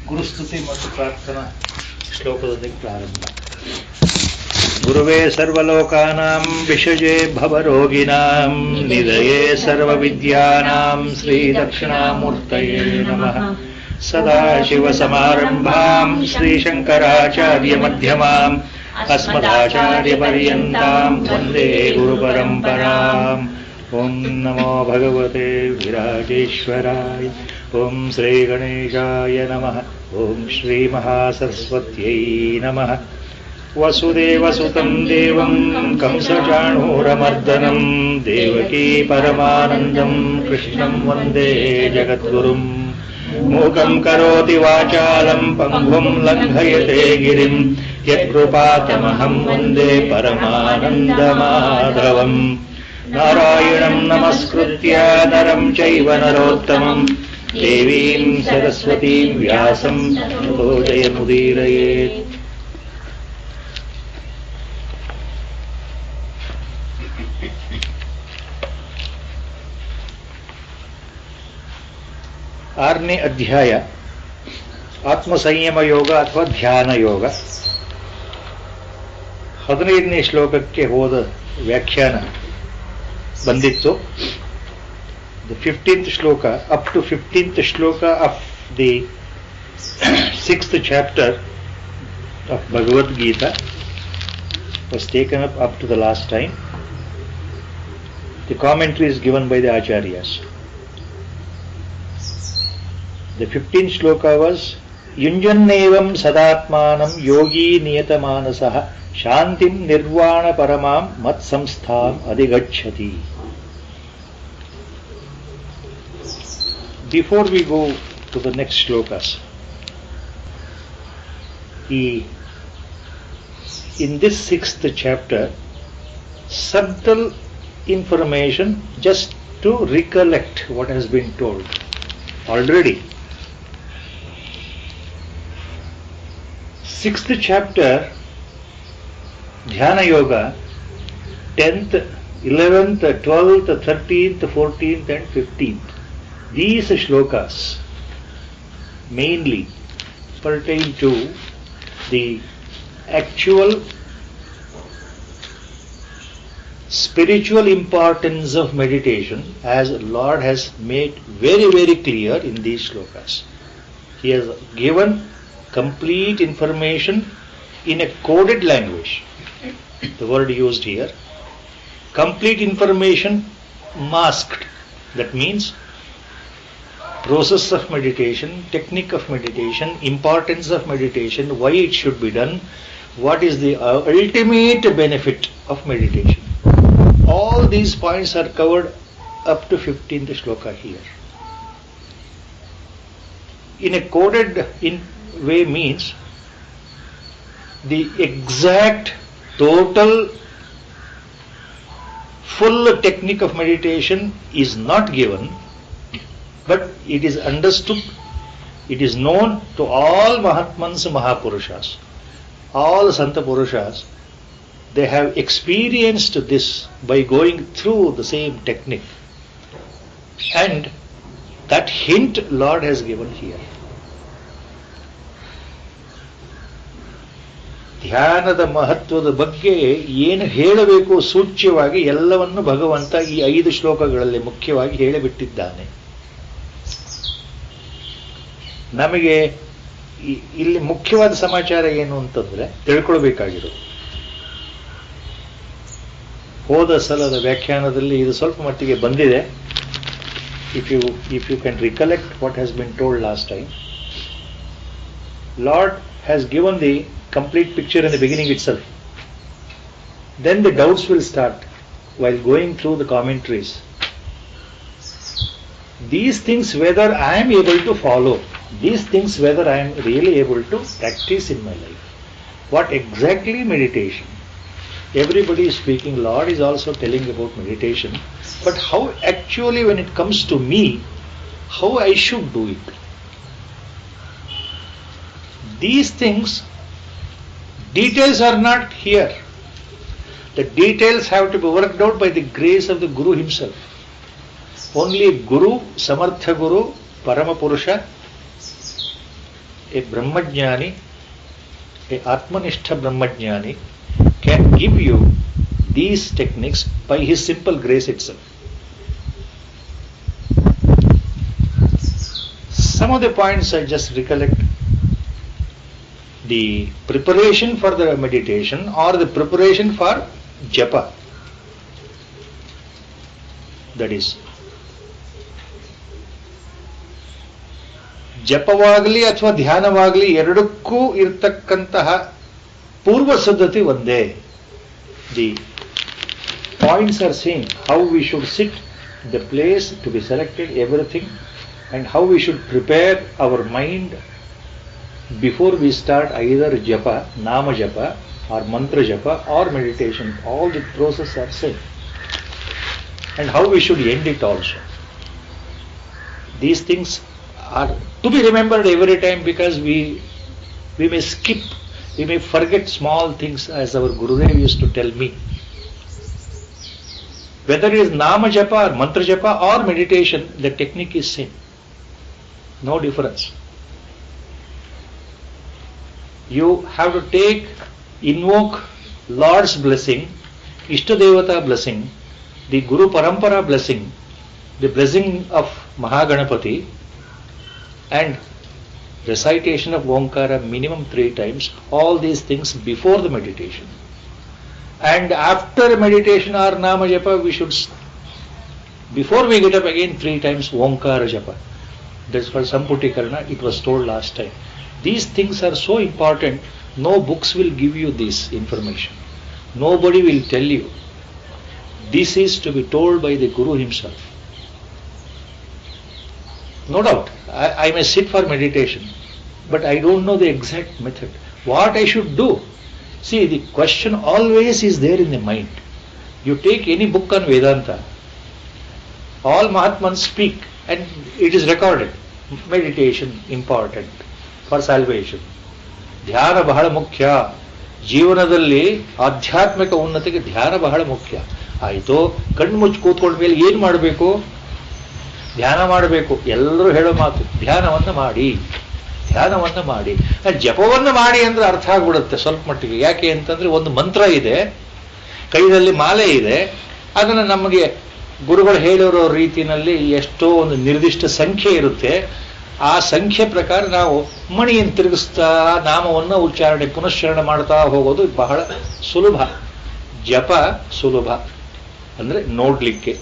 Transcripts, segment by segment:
ಗುರುಸ್ತುತಿ ಮತ್ತು ಪ್ರಾರ್ಥನಾ ಶ್ಲೋಕದೊಂದಿಗೆ ಪ್ರಾರಂಭ. ಗುರುವೇ ಸರ್ವಲೋಕಾನಾಂ ವಿಷಜೇ ಭವರೋಗಿಣಾಂ ನಿಧಯೇ ಸರ್ವವಿದ್ಯಾನಾಂ ಶ್ರೀ ದಕ್ಷಿಣಾಮೂರ್ತಯೇ ನಮಃ. ಸದಾಶಿವಸಮಾರಂಭಾಂ ಶ್ರೀಶಂಕರಾಚಾರ್ಯಮಧ್ಯಮಾಂ ಅಸ್ಮದಾಚಾರ್ಯಪರ್ಯಂತಾಂ ವಂದೇ ಗುರುಪರಂಪರಾಂ. ಓಂ ನಮೋ ಭಗವತೆ ವಿರಾಜೇಶ್ವರಾಯ. ಓಂ ಶ್ರೀ ಗಣೇಶಾಯ ನಮಃ. ಓಂ ಶ್ರೀ ಮಹಾಸರಸ್ವತ್ಯೈ ನಮಃ. ವಸುದೇವಸುತಂ ದೇವಂ ಕಂಸಚಾಣೂರಮರ್ದನಂ ದೇವಕೀ ಪರಮಾನಂದಂ ಕೃಷ್ಣಂ ವಂದೇ ಜಗದ್ಗುರುಂ. ಮೂಕಂ ಕರೋತಿ ವಾಚಾಲಂ ಪಂಗುಂ ಲಂಘಯತೆ ಗಿರಿಂ ಯತ್ಕೃಪಾತಮಹಂ ವಂದೇ ಪರಮಾನಂದಮಾಧವಂ. ನಾರಾಯಣಂ ನಮಸ್ಕೃತ್ಯ ನರಂ ಚೈವ ನರೋತ್ತಮಂ ದೇವೀಂ ಸರಸ್ವತೀಂ ವ್ಯಾಸಂ ತतो ಜಯಮುದೀರಯೇತ್. ಆರನೇ ಅಧ್ಯಾಯ ಆತ್ಮಸಂಯಮ ಯೋಗ ಅಥವಾ ಧ್ಯಾನ ಯೋಗ. 15ನೇ ಶ್ಲೋಕಕ್ಕೆ ಹೋದ ವ್ಯಾಖ್ಯಾನ ಬಂದಿತ್ತು. The 15th shloka, up to 15th shloka of the 6th chapter of Bhagavad Gita was taken up to the last time. The commentary is given by the Acharyas. The 15th shloka was Yunjannevam sadatmanam yogi niyatamanasah shantim nirvana paramam mat samstham adhigacchati. Before we go to the next shlokas, in this 6th chapter, subtle information just to recollect what has been told already. 6th chapter, Dhyana Yoga, 10th, 11th, 12th, 13th, 14th and 15th. These shlokas mainly pertain to the actual spiritual importance of meditation, as Lord has made very, very clear in these shlokas. He has given complete information in a coded language. The word used here, complete information masked. That means process of meditation, technique of meditation, importance of meditation, why it should be done, what is the ultimate benefit of meditation. All these points are covered up to 15th shloka here. In a coded way means the exact, total, full technique of meditation is not given, but it is understood, it is known to all Mahatmans, Mahapurushas, all Santa Purushas. They have experienced this by going through the same technique. And that hint Lord has given here. ಧ್ಯಾನದ ಮಹತ್ವದ ಬಗ್ಗೆ ಏನು ಹೇಳಬೇಕು ಸೂಚ್ಯವಾಗಿ ಎಲ್ಲವನ್ನು ಭಗವಂತ ಈ 5 ಶ್ಲೋಕಗಳಲ್ಲಿ ಮುಖ್ಯವಾಗಿ ಹೇಳಿಬಿಟ್ಟಿದ್ದಾನೆ. ನಮಗೆ ಇಲ್ಲಿ ಮುಖ್ಯವಾದ ಸಮಾಚಾರ ಏನು ಅಂತಂದ್ರೆ ತಿಳ್ಕೊಳ್ಬೇಕಾಗಿರೋದು. ಹೋದ ಸಲದ ವ್ಯಾಖ್ಯಾನದಲ್ಲಿ ಇದು ಸ್ವಲ್ಪ ಮಟ್ಟಿಗೆ ಬಂದಿದೆ. If you can recollect what has been told last time, Lord has given the complete picture in the beginning itself. Then the doubts will start while going through the commentaries. These things whether I am able to follow, these things whether I am really able to practice in my life. What exactly meditation? Everybody is speaking, Lord is also telling about meditation, but how actually when it comes to me, how I should do it. These things, details are not here. The details have to be worked out by the grace of the Guru himself. Only Guru, Samartha Guru, Parama Purusha, a Brahmajnani, a Atmanistha Brahmajnani can give you these techniques by his simple grace itself. Some of the points I just recollect. The preparation for the meditation or the preparation for japa. That is, ಜಪವಾಗಲಿ ಅಥವಾ ಧ್ಯಾನವಾಗಲಿ ಎರಡಕ್ಕೂ ಇರತಕ್ಕಂತಹ ಪೂರ್ವ ಸಿದ್ಧತೆ ಒಂದೇ. The points are same. How we should sit, the place to be selected, everything, and how we should prepare our mind before we start either japa, nama japa, or mantra japa, or meditation. All the process are same. And how we should end it also. These things are to be remembered every time, because we may skip, we may forget small things, as our Gurudev used to tell me. Whether it is nama japa or mantra japa or meditation, the technique is same. No difference. You have to invoke Lord's blessing, Ishtadevata blessing, the Guru Parampara blessing, the blessing of Mahaganapati, and recitation of Omkara minimum 3 times, all these things before the meditation. And after meditation or Nama Japa, we should, before we get up again 3 times Omkara Japa. That's for Samputi-karana, it was told last time. These things are so important, no books will give you this information. Nobody will tell you. This is to be told by the Guru himself. No doubt, I may sit for meditation, but I don't know the exact method. What I should do? See, the question always is there in the mind. You take any book on Vedanta, all Mahatmans speak, and it is recorded. Meditation important for salvation. ಧ್ಯಾನ ಬಹಳ ಮುಖ್ಯ. ಜೀವನದಲ್ಲಿ ಆಧ್ಯಾತ್ಮಿಕ ಉನ್ನತಿಗೆ ಧ್ಯಾನ ಬಹಳ ಮುಖ್ಯ. ಆಯಿತು, ಕಣ್ಣು ಮುಚ್ಚಿ ಕೂತ್ಕೊಂಡ ಮೇಲೆ ಏನು ಮಾಡಬೇಕು? ಧ್ಯಾನ ಮಾಡಬೇಕು. ಎಲ್ಲರೂ ಹೇಳೋ ಮಾತು, ಧ್ಯಾನವನ್ನು ಮಾಡಿ, ಧ್ಯಾನವನ್ನು ಮಾಡಿ. ಜಪವನ್ನು ಮಾಡಿ ಅಂದ್ರೆ ಅರ್ಥ ಆಗ್ಬಿಡುತ್ತೆ ಸ್ವಲ್ಪ ಮಟ್ಟಿಗೆ. ಯಾಕೆ ಅಂತಂದ್ರೆ ಒಂದು ಮಂತ್ರ ಇದೆ, ಕೈಯಲ್ಲಿ ಮಾಲೆ ಇದೆ, ಅದನ್ನು ನಮಗೆ ಗುರುಗಳು ಹೇಳಿರೋ ರೀತಿಯಲ್ಲಿ ಎಷ್ಟೋ ಒಂದು ನಿರ್ದಿಷ್ಟ ಸಂಖ್ಯೆ ಇರುತ್ತೆ. ಆ ಸಂಖ್ಯೆ ಪ್ರಕಾರ ನಾವು ಮಣಿಯನ್ನು ತಿರುಗಿಸ್ತಾ ನಾಮವನ್ನು ಉಚ್ಚಾರಣೆ ಪುನಶ್ಚರಣೆ ಮಾಡ್ತಾ ಹೋಗೋದು ಬಹಳ ಸುಲಭ. ಜಪ ಸುಲಭ ಅಂದ್ರೆ ನೋಡ್ಲಿಕ್ಕೆ.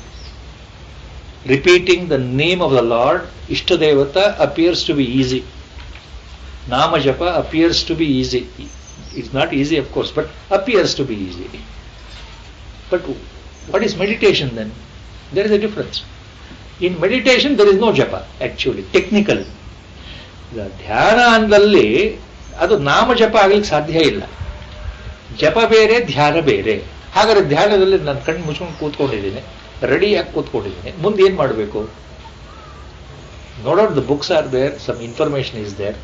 Repeating the name of the lord, ಇಷ್ಟದೇವತ ಅಪಿಯರ್ಸ್ ಟು ಬಿ ಈಸಿ. ನಾಮ ಜಪ appears to be easy. It's not easy of course, but appears to be easy. But what is meditation then? There is a difference. In meditation there is no japa actually, technically. ಧ್ಯಾನ ಅಂದಲ್ಲಿ ಅದು ನಾಮ ಜಪ ಆಗ್ಲಿಕ್ಕೆ ಸಾಧ್ಯ ಇಲ್ಲ. ಜಪ ಬೇರೆ, ಧ್ಯಾನ ಬೇರೆ. ಹಾಗಾದ್ರೆ ಧ್ಯಾನದಲ್ಲಿ ನಾನು ಕಣ್ಣು ಮುಚ್ಕೊಂಡು ಕೂತ್ಕೊಂಡಿದ್ದೀನಿ, ರೆಡಿಯಾಗಿ ಕೂತ್ಕೊಂಡಿದ್ದೀನಿ, ಮುಂದೆ ಏನ್ ಮಾಡಬೇಕು? No doubt the books are there, some information is there.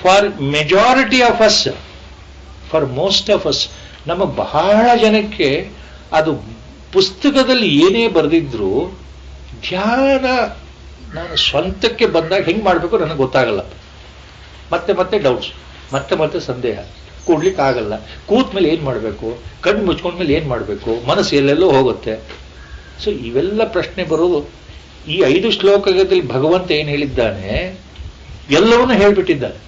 For majority of us, for most of us, ನಮ್ಮ ಬಹಳ ಜನಕ್ಕೆ ಅದು ಪುಸ್ತಕದಲ್ಲಿ ಏನೇ ಬರೆದಿದ್ರು ಧ್ಯಾನ ನಾನು ಸ್ವಂತಕ್ಕೆ ಬಂದಾಗ ಹೆಂಗೆ ಮಾಡಬೇಕು ನನಗೆ ಗೊತ್ತಾಗಲ್ಲ. ಮತ್ತೆ ಮತ್ತೆ ಡೌಟ್ಸ್, ಮತ್ತೆ ಮತ್ತೆ ಸಂದೇಹ, ಕೂಡ್ಲಿಕ್ಕೆ ಆಗಲ್ಲ. ಕೂತ್ ಮೇಲೆ ಏನು ಮಾಡಬೇಕು, ಕಣ್ಣು ಮುಚ್ಕೊಂಡ್ಮೇಲೆ ಏನು ಮಾಡಬೇಕು, ಮನಸ್ಸು ಎಲ್ಲೆಲ್ಲೋ ಹೋಗುತ್ತೆ. ಸೊ ಇವೆಲ್ಲ ಪ್ರಶ್ನೆ ಬರೋದು ಈ 5 ಶ್ಲೋಕದಲ್ಲಿ ಭಗವಂತ ಏನು ಹೇಳಿದ್ದಾನೆ ಎಲ್ಲವನ್ನೂ ಹೇಳಿಬಿಟ್ಟಿದ್ದಾನೆ.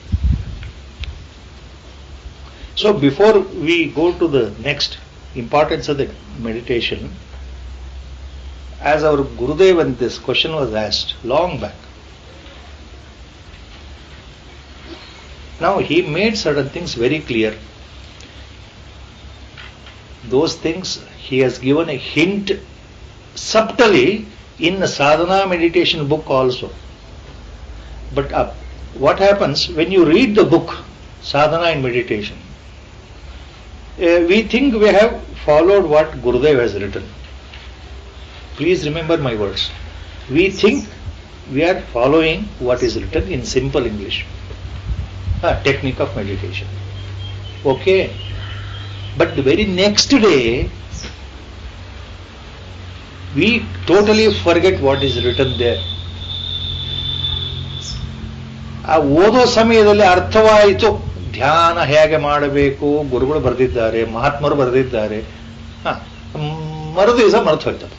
So before we go to the next importance of the meditation, as our Gurudev, when this question was asked long back, now he made certain things very clear. Those things he has given a hint subtly in the sadhana meditation book also. But what happens when you read the book sadhana and meditation, we think we have followed what Gurudev has written. Please remember my words. We think we are following what is written in simple English. Technique of meditation. Okay. But the very next day, we totally forget what is written there. ಆ ಓದೋ ಸಮಯದಲ್ಲಿ ಅರ್ಥವಾಯಿತು, ಧ್ಯಾನ ಹೇಗೆ ಮಾಡಬೇಕು ಗುರುಗಳು ಬರೆದಿದ್ದಾರೆ, ಮಹಾತ್ಮರು ಬರೆದಿದ್ದಾರೆ. ಮರು ದಿವಸ ಮರೆತು ಹೋಗ್ತದೆ,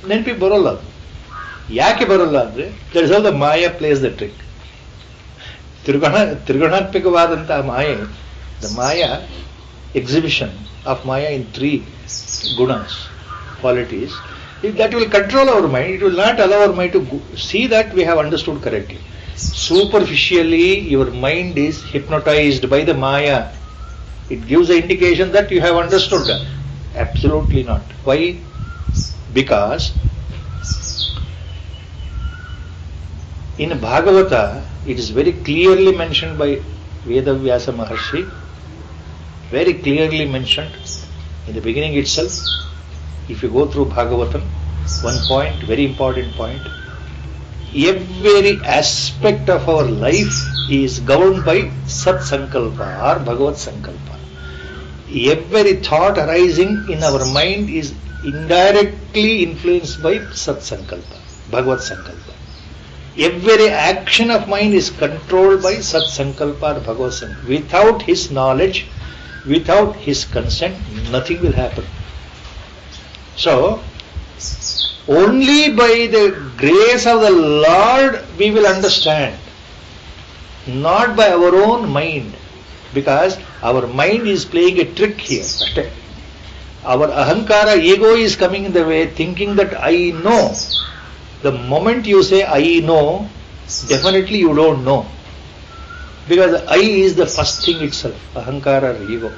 ನೆನಪಿಗೆ ಬರೋಲ್ಲ. ಅದು ಯಾಕೆ ಬರೋಲ್ಲ ಅಂದ್ರೆ that is how the maya plays the trick. ತ್ರಿಗುಣಾತ್ಮಕವಾದಂತಹ ಮಾಯೆ, the maya exhibition of maya in 3 gunas, qualities, that will control our mind. It will not allow our mind to see that we have understood correctly. Superficially, your mind is hypnotized by the Maya. It gives the indication that you have understood that. Absolutely not. Why? Because in Bhagavata, it is very clearly mentioned by Vedavyasa Maharshi, very clearly mentioned in the beginning itself. If you go through Bhagavatam, one point, very important point, every aspect of our life is governed by Sat Sankalpa or Bhagavad Sankalpa. Every thought arising in our mind is indirectly influenced by Sat Sankalpa, Bhagavad Sankalpa. Every action of mind is controlled by Sat Sankalpa or Bhagavad Sankalpa. Without his knowledge, without his consent, nothing will happen. So, only by the grace of the Lord we will understand, not by our own mind, because our mind is playing a trick here. Our ahankara, ego is coming in the way, thinking that I know. The moment you say I know, definitely you don't know, because I is the first thing itself, ahankara or ego.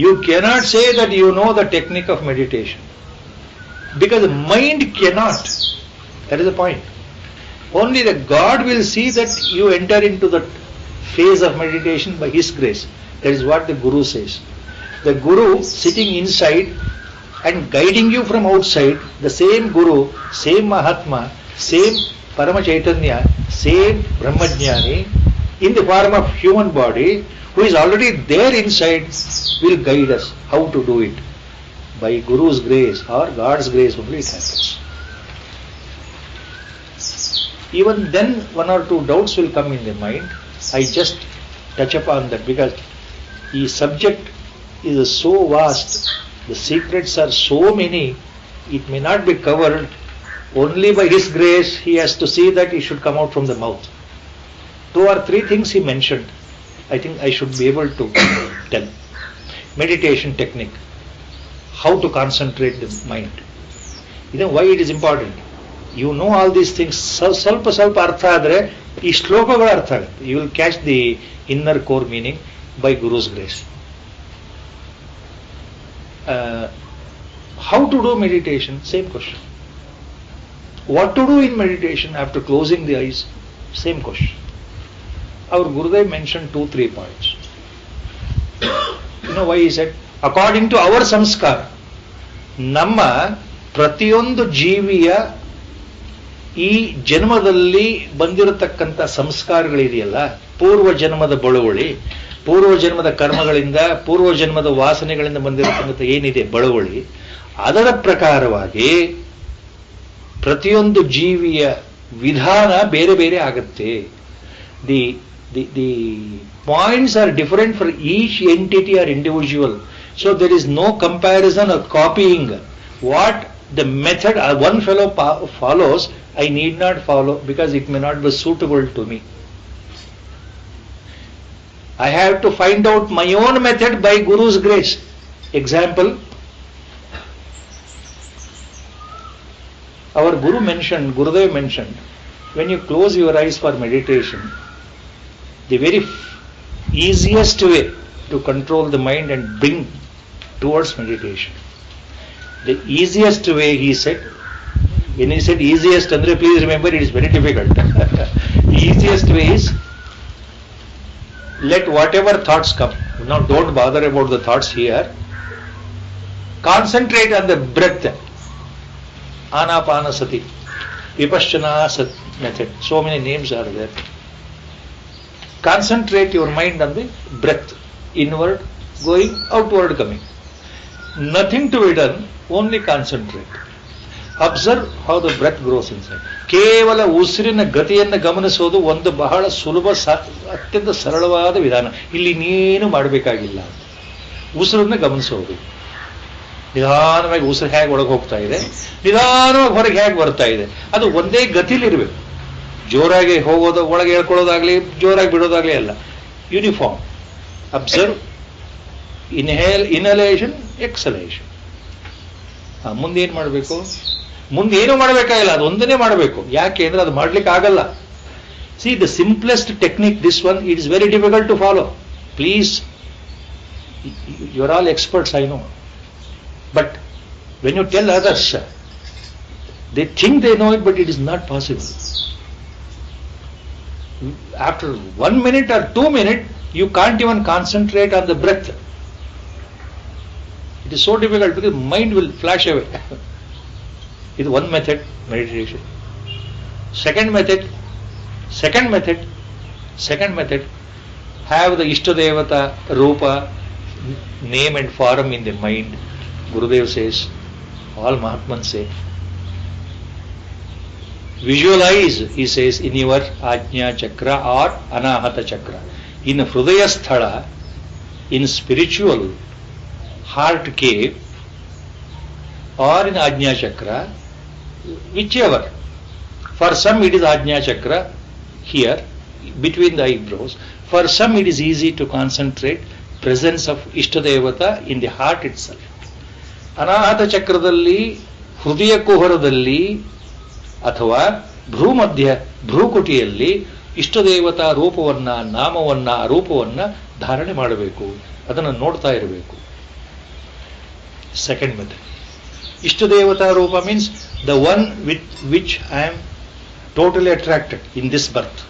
You cannot say that you know the technique of meditation, because the mind cannot. That is the point. Only the God will see that you enter into that phase of meditation by His grace. That is what the Guru says. The Guru sitting inside and guiding you from outside, the same Guru, same Mahatma, same Parama Chaitanya, same Brahmajnani, in the form of human body, who is already there inside, will guide us how to do it. By Guru's grace or God's grace only it happens. Even then 1 or 2 doubts will come in the mind. I just touch upon that because the subject is so vast, the secrets are so many, it may not be covered. Only by His grace He has to see that it should come out from the mouth. 2 or 3 things He mentioned, I think I should be able to tell. Meditation technique, how to concentrate the mind. You know why it is important? You know all these things, ಸ್ವಲ್ಪ ಅರ್ಥ ಆದರೆ ಈ ಶ್ಲೋಕಗಳ ಅರ್ಥ ಆಗುತ್ತೆ. You will catch the inner core meaning by Guru's grace. How to do meditation? Same question. What to do in meditation after closing the eyes? Same question. Our Gurudev mentioned 2-3 points. You know why he said? According to our samskara, ನಮ್ಮ ಪ್ರತಿಯೊಂದು ಜೀವಿಯ ಈ ಜನ್ಮದಲ್ಲಿ ಬಂದಿರತಕ್ಕಂಥ ಸಂಸ್ಕಾರಗಳಿದೆಯಲ್ಲ, ಪೂರ್ವ ಜನ್ಮದ ಬಳುವಳಿ, ಪೂರ್ವ ಜನ್ಮದ ಕರ್ಮಗಳಿಂದ, ಪೂರ್ವ ಜನ್ಮದ ವಾಸನೆಗಳಿಂದ ಬಂದಿರತಕ್ಕಂಥ ಏನಿದೆ ಬಳುವಳಿ, ಅದರ ಪ್ರಕಾರವಾಗಿ ಪ್ರತಿಯೊಂದು ಜೀವಿಯ ವಿಧಾನ ಬೇರೆ ಬೇರೆ ಆಗುತ್ತೆ. The points are different for each entity or individual. So there is no comparison or copying. What the method one fellow follows, I need not follow because it may not be suitable to me. I have to find out my own method by Guru's grace. Example, our Guru mentioned, Gurudev mentioned, when you close your eyes for meditation, the very easiest way to control the mind and bring towards meditation, the easiest way, he said, when he said easiest, Andre, please remember it is very difficult. The easiest way is, let whatever thoughts come, now don't bother about the thoughts here, concentrate on the breath, Anapanasati, Vipassana method, so many names are there. Concentrate your mind on the breath, inward going, outward coming. Nothing to be done, only concentrate. Observe how the breath grows inside. ಕೇವಲ ಉಸಿರಿನ ಗತಿಯನ್ನು ಗಮನಿಸೋದು ಒಂದು ಬಹಳ ಸುಲಭ, ಅತ್ಯಂತ ಸರಳವಾದ ವಿಧಾನ. ಇಲ್ಲಿ ಇನ್ನೇನು ಮಾಡಬೇಕಾಗಿಲ್ಲ. ಉಸಿರನ್ನ ಗಮನಿಸೋದು, ನಿಧಾನವಾಗಿ ಉಸಿರು ಹೇಗೆ ಒಳಗೆ ಹೋಗ್ತಾ ಇದೆ, ನಿಧಾನವಾಗಿ ಹೊರಗೆ ಹೇಗೆ ಬರ್ತಾ ಇದೆ, ಅದು ಒಂದೇ ಗತಿಲಿರಬೇಕು. ಜೋರಾಗಿ ಹೋಗೋದು, ಒಳಗೆ ಹೇಳ್ಕೊಳ್ಳೋದಾಗ್ಲಿ, ಜೋರಾಗಿ ಬಿಡೋದಾಗ್ಲಿ ಅಲ್ಲ, ಯೂನಿಫಾರ್ಮ್. Observe, inhalation, ಎಕ್ಸಲೇಷನ್. ಮುಂದೇನು ಮಾಡಬೇಕು? ಮುಂದೇನು ಮಾಡಬೇಕಾಗಿಲ್ಲ, ಅದು ಒಂದನ್ನೇ ಮಾಡಬೇಕು. ಯಾಕೆ ಅಂದ್ರೆ ಅದು ಮಾಡ್ಲಿಕ್ಕೆ ಆಗಲ್ಲ. See, the simplest technique, this one, it is very difficult to follow. Please, you are all experts, I know. But when you tell others, they think they know it, but it is not possible. After 1 minute or 2 minutes, you can't even concentrate on the breath. It is so difficult because mind will flash away. It is one method, meditation. Second method, have the Ishtadevata, Rupa, name and form in the mind. Gurudev says, all Mahatmans say. Visualize, he says, in your Ajna Chakra or Anahata Chakra. In Hridaya Sthala, in spiritual heart cave, or in Ajna Chakra, whichever. For some it is Ajna Chakra, here, between the eyebrows. For some it is easy to concentrate presence of Ishtadevata in the heart itself. Anahata ಚಕ್ರದಲ್ಲಿ, ಹೃದಯ ಕುಹರದಲ್ಲಿ ಅಥವಾ ಭ್ರೂಮಧ್ಯ ಭ್ರೂಕುಟಿಯಲ್ಲಿ ಇಷ್ಟದೇವತಾ ರೂಪವನ್ನ, ನಾಮವನ್ನ, ರೂಪವನ್ನ ಧಾರಣೆ ಮಾಡಬೇಕು. ಅದನ್ನು ನೋಡ್ತಾ ಇರಬೇಕು. Second method, ಇಷ್ಟದೇವತಾ ರೂಪ means the one with which I am totally attracted in this birth.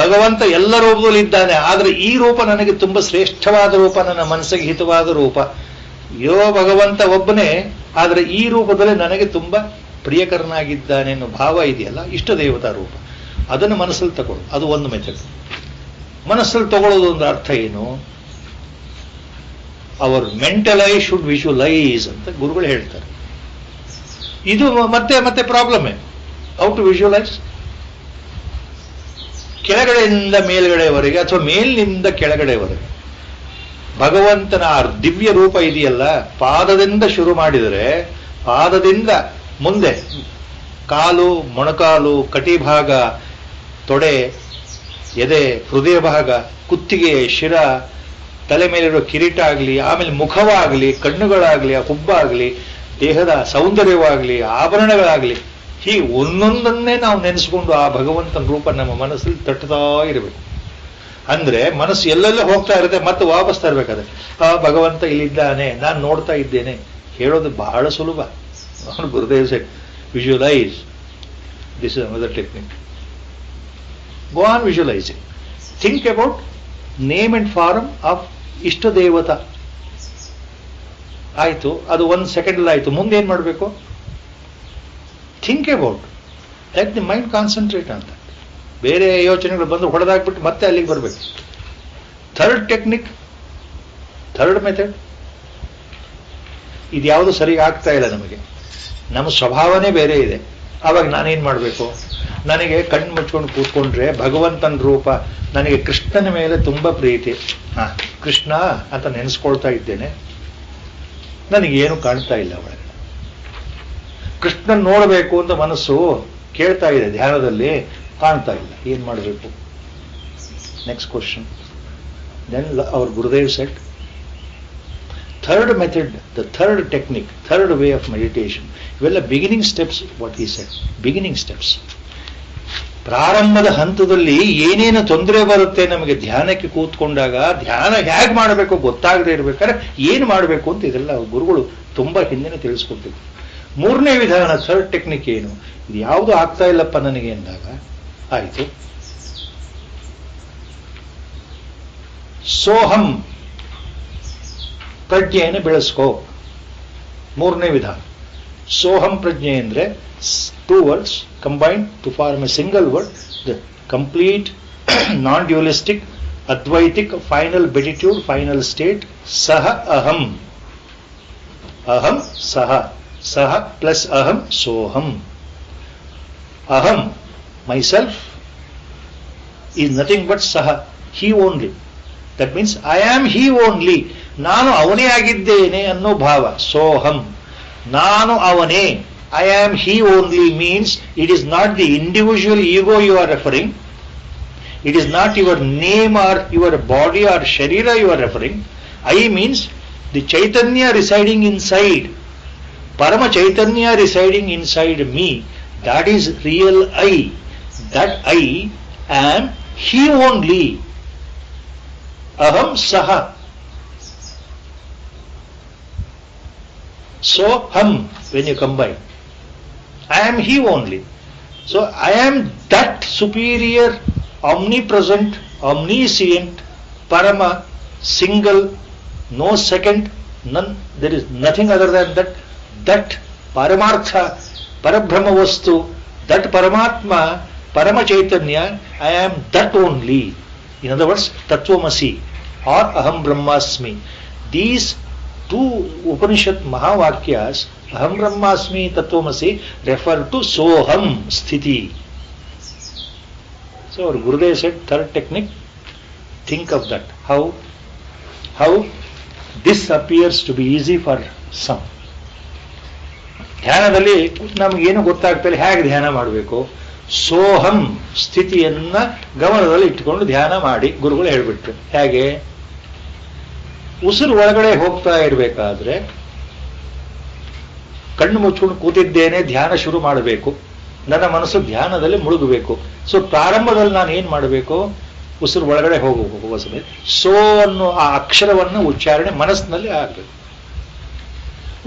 ಭಗವಂತ ಎಲ್ಲ ರೂಪದಲ್ಲಿ ಇದ್ದಾನೆ, ಆದರೆ ಈ ರೂಪ ನನಗೆ ತುಂಬಾ ಶ್ರೇಷ್ಠವಾದ ರೂಪ, ನನ್ನ ಮನಸ್ಸಿಗೆ ಹಿತವಾದ ರೂಪ. ಯೋ ಭಗವಂತ ಒಬ್ಬನೇ, ಆದರೆ ಈ ರೂಪದಲ್ಲಿ ನನಗೆ ತುಂಬಾ ಪ್ರಿಯಕರನಾಗಿದ್ದಾನೆ ಅನ್ನೋ ಭಾವ ಇದೆಯಲ್ಲ, ಇಷ್ಟ ದೇವತಾ ರೂಪ. ಅದನ್ನು ಮನಸ್ಸಲ್ಲಿ ತಗೊಳ್ಳೋದು, ಅದು ಒಂದು ಮೆಥಡ್. ಮನಸ್ಸಲ್ಲಿ ತಗೊಳ್ಳೋದು ಅಂದ್ರೆ ಅರ್ಥ ಏನು? Our mental eye should visualise ಅಂತ ಗುರುಗಳು ಹೇಳ್ತಾರೆ. ಇದು ಮತ್ತೆ ಪ್ರಾಬ್ಲಮ್. How to visualise? ಕೆಳಗಡೆಯಿಂದ ಮೇಲ್ಗಡೆವರೆಗೆ ಅಥವಾ ಮೇಲಿನಿಂದ ಕೆಳಗಡೆವರೆಗೆ ಭಗವಂತನ ಆ ದಿವ್ಯ ರೂಪ ಇದೆಯಲ್ಲ, ಪಾದದಿಂದ ಶುರು ಮಾಡಿದರೆ, ಪಾದದಿಂದ ಮುಂದೆ ಕಾಲು, ಮೊಣಕಾಲು, ಕಟಿಭಾಗ, ತೊಡೆ, ಎದೆ, ಹೃದಯ ಭಾಗ, ಕುತ್ತಿಗೆ, ಶಿರ, ತಲೆ ಮೇಲಿರೋ ಕಿರೀಟ ಆಗಲಿ, ಆಮೇಲೆ ಮುಖವಾಗಲಿ, ಕಣ್ಣುಗಳಾಗಲಿ, ಹುಬ್ಬಾಗಲಿ, ದೇಹದ ಸೌಂದರ್ಯವಾಗಲಿ, ಆಭರಣಗಳಾಗಲಿ, ಹೀಗೆ ಒಂದೊಂದನ್ನೇ ನಾವು ನೆನೆಸ್ಕೊಂಡು ಆ ಭಗವಂತನ ರೂಪ ನಮ್ಮ ಮನಸ್ಸಲ್ಲಿ ತಟ್ಟುತ್ತಾ ಇರಬೇಕು. ಅಂದ್ರೆ ಮನಸ್ಸು ಎಲ್ಲೆಲ್ಲ ಹೋಗ್ತಾ ಇರುತ್ತೆ, ಮತ್ತೆ ವಾಪಸ್ ತರಬೇಕಾದ್ರೆ ಆ ಭಗವಂತ ಇಲ್ಲಿದ್ದಾನೆ, ನಾನು ನೋಡ್ತಾ ಇದ್ದೇನೆ ಹೇಳೋದು ಬಹಳ ಸುಲಭ. Gurudev said, visualise. This is another technique. Go on visualising. Think about name and form of ishta devata. ಆಯ್ತು, ಅದು 1 ಸೆಕೆಂಡ್ ಆಯ್ತು. ಮುಂದೆ ಏನ್ ಮಾಡಬೇಕು? Think about, let the mind concentrate ಅಂತ. ಬೇರೆ ಯೋಚನೆಗಳು ಬಂದು ಹೊಡೆದಾಕ್ಬಿಟ್ಟು ಮತ್ತೆ ಅಲ್ಲಿಗೆ ಬರಬೇಕು. ಥರ್ಡ್ ಟೆಕ್ನಿಕ್, ಥರ್ಡ್ ಮೆಥಡ್, ಇದ್ಯಾವುದು ಸರಿ ಆಗ್ತಾ ಇಲ್ಲ ನಮಗೆ, ನಮ್ಮ ಸ್ವಭಾವನೇ ಬೇರೆ ಇದೆ. ಆವಾಗ ನಾನೇನ್ ಮಾಡಬೇಕು? ನನಗೆ ಕಣ್ಣು ಮುಚ್ಕೊಂಡು ಕೂತ್ಕೊಂಡ್ರೆ ಭಗವಂತನ ರೂಪ, ನನಗೆ ಕೃಷ್ಣನ ಮೇಲೆ ತುಂಬಾ ಪ್ರೀತಿ, ಕೃಷ್ಣ ಅಂತ ನೆನೆಸ್ಕೊಳ್ತಾ ಇದ್ದೇನೆ, ನನಗೇನು ಕಾಣ್ತಾ ಇಲ್ಲ ಒಳಗೆ. ಕೃಷ್ಣನ್ ನೋಡಬೇಕು ಅಂತ ಮನಸ್ಸು ಕೇಳ್ತಾ ಇದೆ ಧ್ಯಾನದಲ್ಲಿ, ಕಾಣ್ತಾ ಇಲ್ಲ. ಏನ್ ಮಾಡಬೇಕು? Next question. Then our Gurudev said, third method, the third technique, third way of meditation. ಇವೆಲ್ಲ beginning steps. What I said, beginning steps. ಪ್ರಾರಂಭದ ಹಂತದಲ್ಲಿ ಏನೇನು ತೊಂದರೆ ಬರುತ್ತೆ ನಮಗೆ ಧ್ಯಾನಕ್ಕೆ ಕೂತ್ಕೊಂಡಾಗ, ಧ್ಯಾನ ಹೇಗೆ ಮಾಡಬೇಕು ಗೊತ್ತಾಗದೇ ಇರ್ಬೇಕಾದ್ರೆ ಏನು ಮಾಡಬೇಕು ಅಂತ ಇದೆಲ್ಲ ಗುರುಗಳು ತುಂಬಾ ಹಿಂದೆನೇ ತಿಳಿಸ್ಕೊಡ್ಬೇಕು. ಮೂರನೇ ವಿಧಾನ, ಥರ್ಡ್ ಟೆಕ್ನಿಕ್ ಏನು? ಇದು ಯಾವುದು ಆಗ್ತಾ ಇಲ್ಲಪ್ಪ ನನಗೆ ಅಂದಾಗ, ಆಯಿತು, ಸೋಹಂ ಪ್ರಜ್ಞೆಯನ್ನು ಬೆಳೆಸ್ಕೋ. ಮೂರನೇ ವಿಧಾನ ಸೋಹಂ ಪ್ರಜ್ಞೆ ಅಂದ್ರೆ 2 words combined to form a single word, the complete non-dualistic advaitic final beatitude, final state, saha aham. Aham saha, Saha plus aham, soham. Aham, myself, is nothing but saha, he only. That means I am he only. ನಾನು ಅವನೇ ಆಗಿದ್ದೇನೆ ಅನ್ನೋ ಭಾವ. ಸೋಹಂ, ನಾನು ಅವನೇ. I am he only means it is not the individual ego you are referring. It is not your name or your body or sharira you are referring. I means the Chaitanya residing inside. Parama Chaitanya residing inside me. That is real I. That I am he only. Aham saha. So hum, when you combine, I am he only. So I am that superior, omnipresent, omniscient, parama, single, no second, none. There is nothing other than that. That paramartha, parabrahma vastu, that paramatma, parama chaitanya, I am that only. In other words, Tattvamasi or Aham Brahmasmi. These two Upanishad Mahavakyas, Aham Brahmasmi, Tattvamasi, refer to Soham Sthiti. So our Gurudev said, third technique, think of that. How this appears to be easy for some. ಧ್ಯಾನದಲ್ಲಿ ನಮಗೇನು ಗೊತ್ತಾಗ್ತಲ್ಲ, ಹೇಗೆ ಧ್ಯಾನ ಮಾಡಬೇಕು? ಸೋಹಂ ಸ್ಥಿತಿಯನ್ನ ಗಮನದಲ್ಲಿ ಇಟ್ಟುಕೊಂಡು ಧ್ಯಾನ ಮಾಡಿ ಗುರುಗಳು ಹೇಳ್ಬಿಟ್ರು. ಹೇಗೆ? ಉಸಿರು ಒಳಗಡೆ ಹೋಗ್ತಾ ಇರಬೇಕಾದ್ರೆ ಕಣ್ಣು ಮುಚ್ಕೊಂಡು ಕೂತಿದ್ದೇನೆ, ಧ್ಯಾನ ಶುರು ಮಾಡಬೇಕು, ನನ್ನ ಮನಸ್ಸು ಧ್ಯಾನದಲ್ಲಿ ಮುಳುಗಬೇಕು. ಸೊ ಪ್ರಾರಂಭದಲ್ಲಿ ನಾನು ಏನ್ ಮಾಡಬೇಕು? ಉಸಿರು ಒಳಗಡೆ ಹೋಗುವ ಸಮಯ ಸೋ ಅನ್ನೋ ಆ ಅಕ್ಷರವನ್ನು ಉಚ್ಚಾರಣೆ ಮನಸ್ಸಿನಲ್ಲಿ ಆಗಬೇಕು.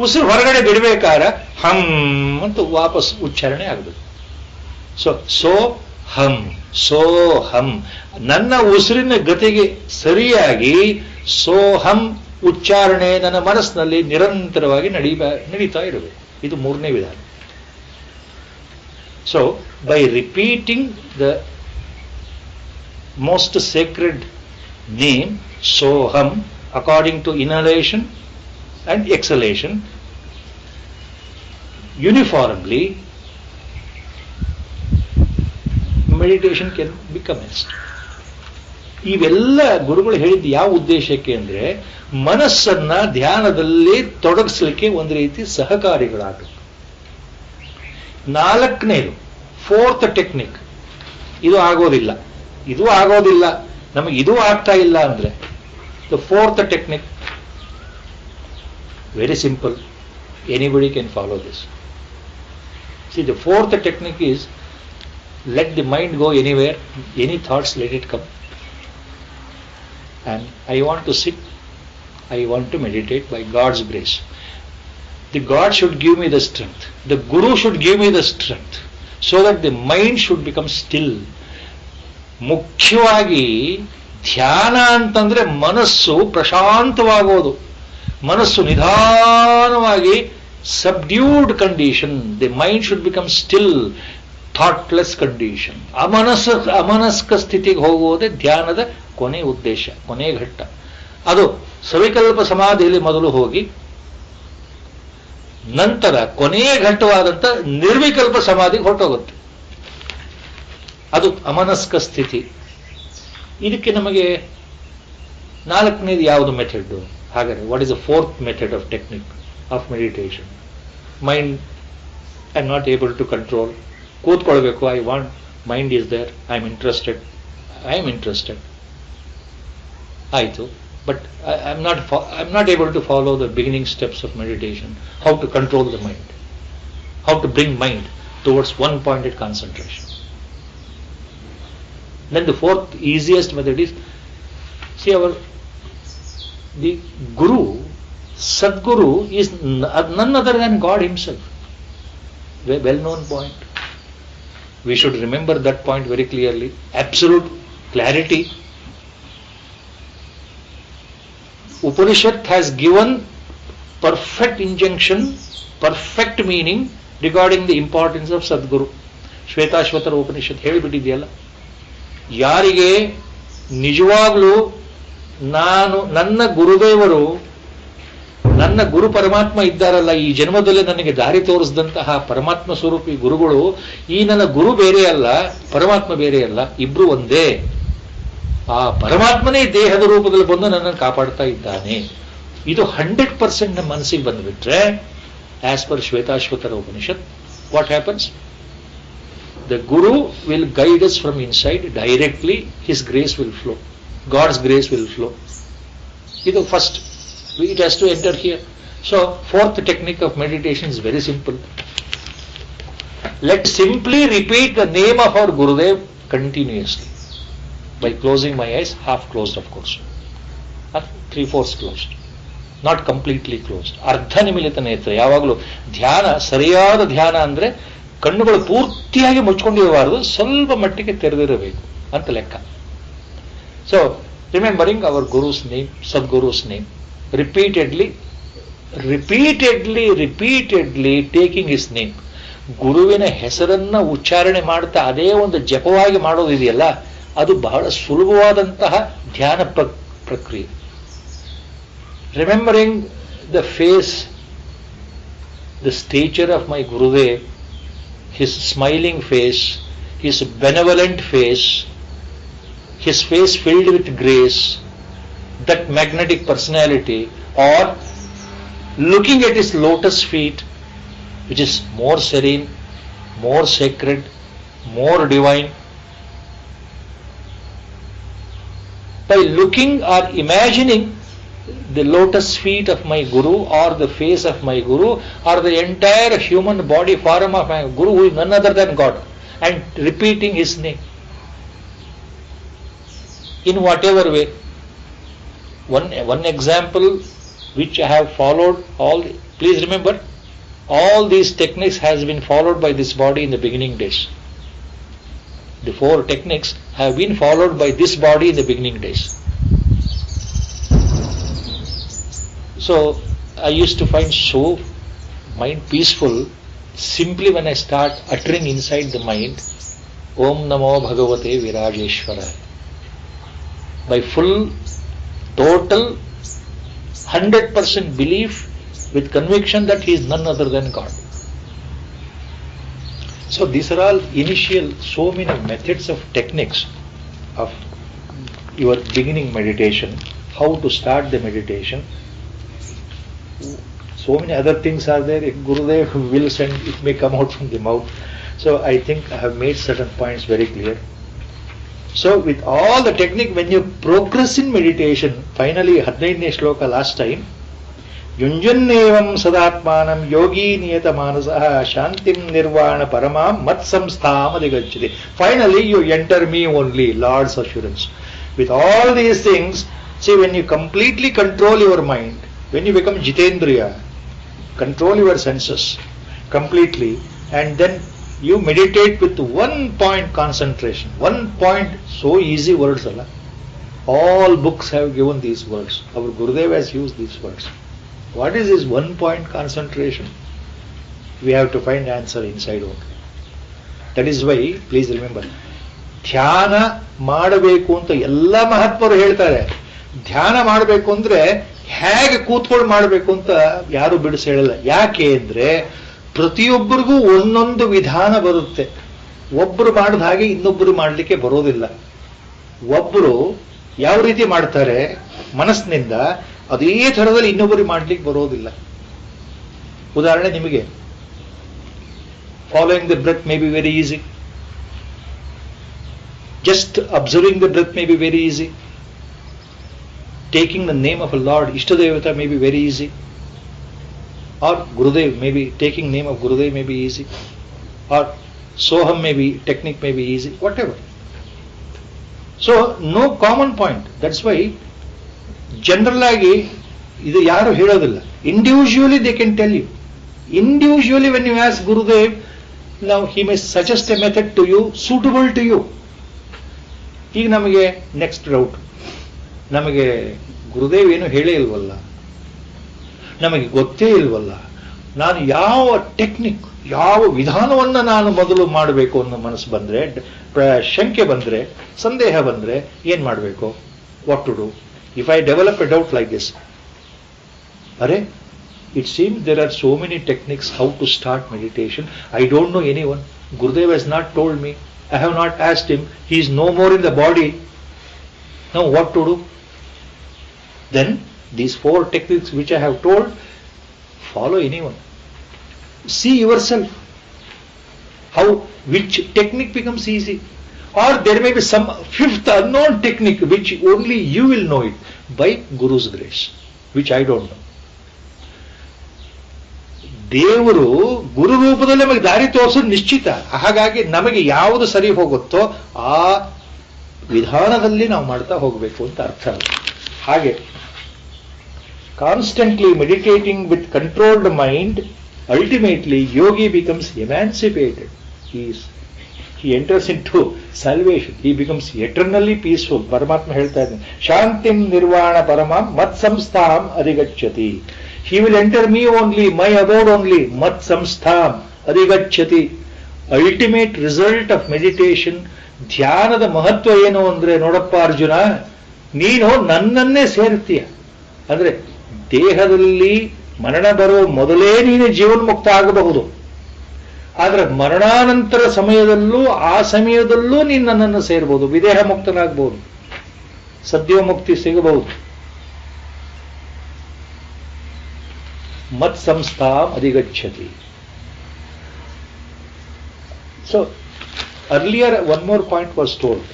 ಉಸಿರು ಹೊರಗಡೆ ಬಿಡಬೇಕಾದ್ರೆ ಹಮ್ ಅಂತ ವಾಪಸ್ ಉಚ್ಚಾರಣೆ ಆಗಬೇಕು. ಸೋ ಹಂ ನನ್ನ ಉಸಿರಿನ ಗತಿಗೆ ಸರಿಯಾಗಿ ಸೋಹಂ ಉಚ್ಚಾರಣೆ ನನ್ನ ಮನಸ್ಸಿನಲ್ಲಿ ನಿರಂತರವಾಗಿ ನಡೀತಾ ಇರಬೇಕು. ಇದು ಮೂರನೇ ವಿಧಾನ. So by repeating the most sacred name Soham according to inhalation and exhalation uniformly, meditation can be commenced. ಇವೆಲ್ಲ ಗುರುಗಳು ಹೇಳಿದ್ದು ಯಾವ ಉದ್ದೇಶಕ್ಕೆ ಅಂದ್ರೆ ಮನಸ್ಸನ್ನ ಧ್ಯಾನದಲ್ಲಿ ತೊಡಗಿಸಲಿಕ್ಕೆ ಒಂದು ರೀತಿ ಸಹಕಾರಿಗಳಾಗಬೇಕು. ನಾಲ್ಕನೇದು ಫೋರ್ತ್ ಟೆಕ್ನಿಕ್, ಇದು ಆಗೋದಿಲ್ಲ ನಮಗೆ ಇದು ಆಗ್ತಾ ಇಲ್ಲ ಅಂದ್ರೆ the fourth technique, very simple, anybody can follow this. See, the fourth technique is let the mind go anywhere, any thoughts let it come, and I want to sit, I want to meditate by God's grace. The God should give me the strength, the Guru should give me the strength, so that the mind should become still. ಮುಖ್ಯವಾಗಿ ಧ್ಯಾನ ಅಂತಂದ್ರೆ ಮನಸ್ಸು ಪ್ರಶಾಂತವಾಗೋದು, ಮನಸ್ಸು ನಿಧಾನವಾಗಿ subdued condition, the mind should become still, thoughtless condition. ಅಮನಸ್ಕ ಸ್ಥಿತಿಗೆ ಹೋಗುವುದೇ ಧ್ಯಾನದ ಕೊನೆ ಉದ್ದೇಶ, ಕೊನೆ ಘಟ್ಟ. ಅದು ಸವಿಕಲ್ಪ ಸಮಾಧಿಯಲ್ಲಿ ಮೊದಲು ಹೋಗಿ ನಂತರ ಕೊನೆಯ ಘಟ್ಟವಾದಂಥ ನಿರ್ವಿಕಲ್ಪ ಸಮಾಧಿಗೆ ಹೊರಟೋಗುತ್ತೆ. ಅದು ಅಮನಸ್ಕ ಸ್ಥಿತಿ. ಇದಕ್ಕೆ ನಮಗೆ ನಾಲ್ಕನೇದು ಯಾವುದು ಮೆಥಡ್? ಹಾಗಾದ್ರೆ what is the fourth method of technique of meditation? Mind I am not able to control, ಕೂತ್ಕೊಳ್ಬೇಕು, I want, mind is there, I am interested ಆಯಿತು, but I am not able to follow the beginning steps of meditation, how to control the mind, how to bring mind towards one pointed concentration. Then the fourth easiest method is, see, the Guru, Sadguru is none other than God himself. Well-known point. We should remember that point very clearly. Absolute clarity. Upanishad has given perfect injunction, perfect meaning regarding the importance of Sadguru. Shvetashvatara Upanishad ಹೇಳಿಬಿಟ್ಟಿದೆಯಲ್ಲ, ಯಾರಿಗೆ ನಿಜವಾಗ್ಲೂ ನನ್ನ ಗುರುದೇವರು ನನ್ನ ಗುರು ಪರಮಾತ್ಮ ಇದ್ದಾರಲ್ಲ, ಈ ಜನ್ಮದಲ್ಲಿ ನನಗೆ ದಾರಿ ತೋರಿಸಿದಂತಹ ಪರಮಾತ್ಮ ಸ್ವರೂಪಿ ಗುರುಗಳು, ಈ ನನ್ನ ಗುರು ಬೇರೆ ಅಲ್ಲ, ಪರಮಾತ್ಮ ಬೇರೆ ಅಲ್ಲ, ಇಬ್ರು ಒಂದೇ. ಆ ಪರಮಾತ್ಮನೇ ದೇಹದ ರೂಪದಲ್ಲಿ ಬಂದು ನನ್ನನ್ನು ಕಾಪಾಡ್ತಾ ಇದ್ದಾನೆ. ಇದು 100% ನಮ್ಮ ಮನಸ್ಸಿಗೆ ಬಂದುಬಿಟ್ರೆ, as per Shvetashvatara Upanishad, what happens? The Guru will guide us from inside directly. His grace will flow. God's grace will flow. Idu first. It has to enter here. So, fourth technique of meditation is very simple. Let's simply repeat the name of our Gurudev continuously. By closing my eyes, half closed of course. 3/4 closed. Not completely closed. Ardha nimilita netra. ಯಾವಾಗಲೂ ಧ್ಯಾನ, ಸರಿಯಾದ ಧ್ಯಾನ ಅಂದ್ರೆ ಕಣ್ಣುಗಳು ಪೂರ್ತಿಯಾಗಿ ಮುಚ್ಕೊಂಡಿರಬಾರದು, ಸ್ವಲ್ಪ ಮಟ್ಟಿಗೆ ತೆರೆದಿರಬೇಕು ಅಂತ ಲೆಕ್ಕ. So remembering our guru's name, Sadguru's name, repeatedly taking his name. ಗುರುವಿನ ಹೆಸರನ್ನ ಉಚ್ಚಾರಣೆ ಮಾಡ್ತಾ ಅದೇ ಒಂದು ಜಪವಾಗಿ ಮಾಡೋದಿದೆಯಲ್ಲ, ಅದು ಬಹಳ ಸುಲಭವಾದಂತಹ ಧ್ಯಾನ ಪ್ರಕ್ರಿಯೆ. Remembering the face, the stature of my Gurudev, his smiling face, his benevolent face, his face filled with grace, that magnetic personality, or looking at his lotus feet, which is more serene, more sacred, more divine. By looking or imagining the lotus feet of my Guru, or the face of my Guru, or the entire human body form of my Guru, who is none other than God, and repeating his name in whatever way. One example which I have followed, please remember, all these techniques has been followed by this body in the beginning days. The 4 techniques have been followed by this body in the beginning days. So I used to find so mind peaceful simply when I start uttering inside the mind, Om Namo Bhagavate Virajeshwaraya. By full, total, 100% belief with conviction that he is none other than God. So these are all initial, so many methods of techniques of your beginning meditation, how to start the meditation. So many other things are there. If Gurudev wills, and it may come out from the mouth. So I think I have made certain points very clear. So with all the technique, when you progress in meditation, finally 15ನೇ ಶ್ಲೋಕ last time, ಯುಂಜನ್ನೇವಂ ಸದಾತ್ಮಾನಂ Yogi ನಿಯತ ಮಾನಸಃ ಶಾಂತಿಂ ನಿರ್ವಾಣ ಪರಮಾಂ ಮತ್ ಸಂಸ್ಥಾಂ ಅಧಿಗಚ್ಚತಿ. Finally you enter me only, Lord's assurance. With all these things, see, when you completely control your mind, when you become Jitendriya, control your senses completely, and then you meditate with 1 point concentration. 1 point, so easy words alla. All books have given these words. Our Gurudev has used these words. What is this 1 point concentration? We have to find answer inside only. That is why, please remember, ಧ್ಯಾನ ಮಾಡಬೇಕು ಅಂತ ಎಲ್ಲ ಮಹಾತ್ಮರು ಹೇಳ್ತಾರೆ. ಧ್ಯಾನ ಮಾಡಬೇಕು ಅಂದ್ರೆ ಹೇಗೆ ಕೂತ್ಕೊಂಡು ಮಾಡಬೇಕು ಅಂತ ಯಾರು ಬಿಡಿಸಿ ಹೇಳಲ್ಲ. ಯಾಕೆ ಅಂದ್ರೆ ಪ್ರತಿಯೊಬ್ಬರಿಗೂ ಒಂದೊಂದು ವಿಧಾನ ಬರುತ್ತೆ. ಒಬ್ಬರು ಮಾಡಿದ ಹಾಗೆ ಇನ್ನೊಬ್ಬರು ಮಾಡಲಿಕ್ಕೆ ಬರೋದಿಲ್ಲ. ಒಬ್ಬರು ಯಾವ ರೀತಿ ಮಾಡ್ತಾರೆ ಮನಸ್ಸಿನಿಂದ, ಅದೇ ಥರದಲ್ಲಿ ಇನ್ನೊಬ್ಬರು ಮಾಡಲಿಕ್ಕೆ ಬರೋದಿಲ್ಲ. ಉದಾಹರಣೆ ನಿಮಗೆ, following the breath may be very easy, just observing the breath may be very easy, taking the name of a Lord, Ishtadevata may be very easy, or Gurudev may be, taking name of Gurudev may be easy, or Soham may be, technique may be easy, whatever. So no common point. That's why general agi idu yaru helodilla. Individually they can tell you. Individually when you ask Gurudev, now he may suggest a method to you suitable to you. ಈಗ ನಮಗೆ next doubt, ನಮಗೆ ಗುರುದೇವ್ ಏನು ಹೇಳೇ ಇಲ್ವಲ್ಲ, ನಮಗೆ ಗೊತ್ತೇ ಇಲ್ವಲ್ಲ, ನಾನು ಯಾವ ಟೆಕ್ನಿಕ್, ಯಾವ ವಿಧಾನವನ್ನು ನಾನು ಮೊದಲು ಮಾಡಬೇಕು ಅನ್ನೋ ಮನಸ್ಸು ಬಂದರೆ, ಶಂಕೆ ಬಂದರೆ, ಸಂದೇಹ ಬಂದರೆ ಏನು ಮಾಡಬೇಕು? What to do? If I develop a doubt like this, ಅರೆ It seems there are so many techniques how to start meditation. I don't know anyone. Gurudev has not told me. I have not asked him. He is no more in the body. Now what to do? Then these 4 techniques which I have told, follow anyone. See yourself how which technique becomes easy. Or there may be some 5th unknown technique which only you will know it by Guru's grace, which I don't know. ದೇವರು ಗುರು ರೂಪದಲ್ಲಿ ನಮಗೆ ದಾರಿ ತೋರಿಸೋದು ನಿಶ್ಚಿತ. ಹಾಗಾಗಿ ನಮಗೆ ಯಾವುದು ಸರಿ ಹೋಗುತ್ತೋ ಆ ವಿಧಾನದಲ್ಲಿ ನಾವು ಮಾಡ್ತಾ ಹೋಗಬೇಕು ಅಂತ ಅರ್ಥ. ಹಾಗೆ constantly meditating with controlled mind, ultimately yogi becomes emancipated. He enters into salvation. He becomes eternally peaceful. ಪರಮಾತ್ಮ ಹೇಳ್ತಾ ಇದ್ದಾನೆ, ಶಾಂತಿಂ ನಿರ್ವಾಣ ಪರಮಾಂ ಮತ್ ಸಂಸ್ಥಾಂ ಅಧಿಗಚ್ಚತಿ. He will enter me only, my abode only, mat samstham adhigacchati. Ultimate result of meditation, ಧ್ಯಾನದ ಮಹತ್ವ ಏನು ಅಂದ್ರೆ ನೋಡಪ್ಪ ಅರ್ಜುನ, ನೀನು ನನ್ನನ್ನೇ ಸೇರ್ತೀಯ. ಅಂದ್ರೆ ದೇಹದಲ್ಲಿ ಮರಣ ಬರೋ ಮೊದಲೇ ನೀನು ಜೀವನ್ಮುಕ್ತ ಆಗಬಹುದು. ಆದ್ರೆ ಮರಣಾನಂತರ ಸಮಯದಲ್ಲೂ ಆ ಸಮಯದಲ್ಲೂ ನೀನು ನನ್ನನ್ನು ಸೇರಬಹುದು, ವಿದೇಹ ಮುಕ್ತನಾಗಬಹುದು, ಸದ್ಯೋಮುಕ್ತಿ ಸಿಗಬಹುದು. ಮತ್ ಸಂಸ್ಥಾಂ ಅಧಿಗಚ್ಚತಿ. So earlier one more point was told.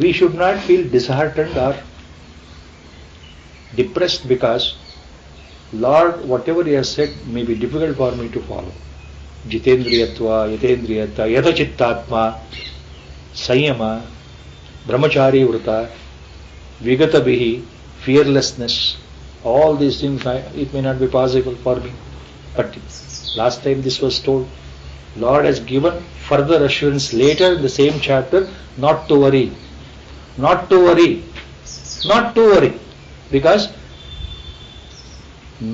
We should not feel disheartened or depressed because Lord, whatever He has said may be difficult for me to follow. Jitendriyatva, yatendriyatva, yatachittatma, sanyama, brahmachari vrata, vigatabihi, fearlessness. All these things, it may not be possible for me. But last time this was told. Lord has given further assurance later in the same chapter, not to worry. Not to worry. Not to worry. Because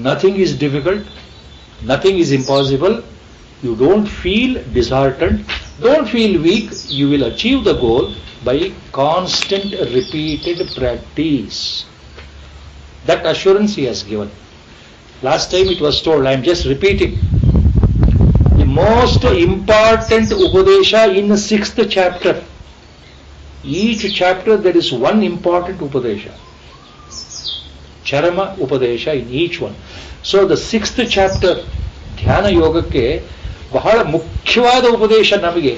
nothing is difficult. Nothing is impossible. You don't feel disheartened. Don't feel weak. You will achieve the goal by constant repeated practice. That assurance He has given. Last time it was told, I am just repeating. The most important Upadesha in the 6th chapter. Each chapter there is one important Upadesha. Charama Upadesha in each one. So the 6th chapter, Dhyana Yogakke, ಬಹಳ ಮುಖ್ಯವಾದ ಉಪದೇಶ ನಮಗೆ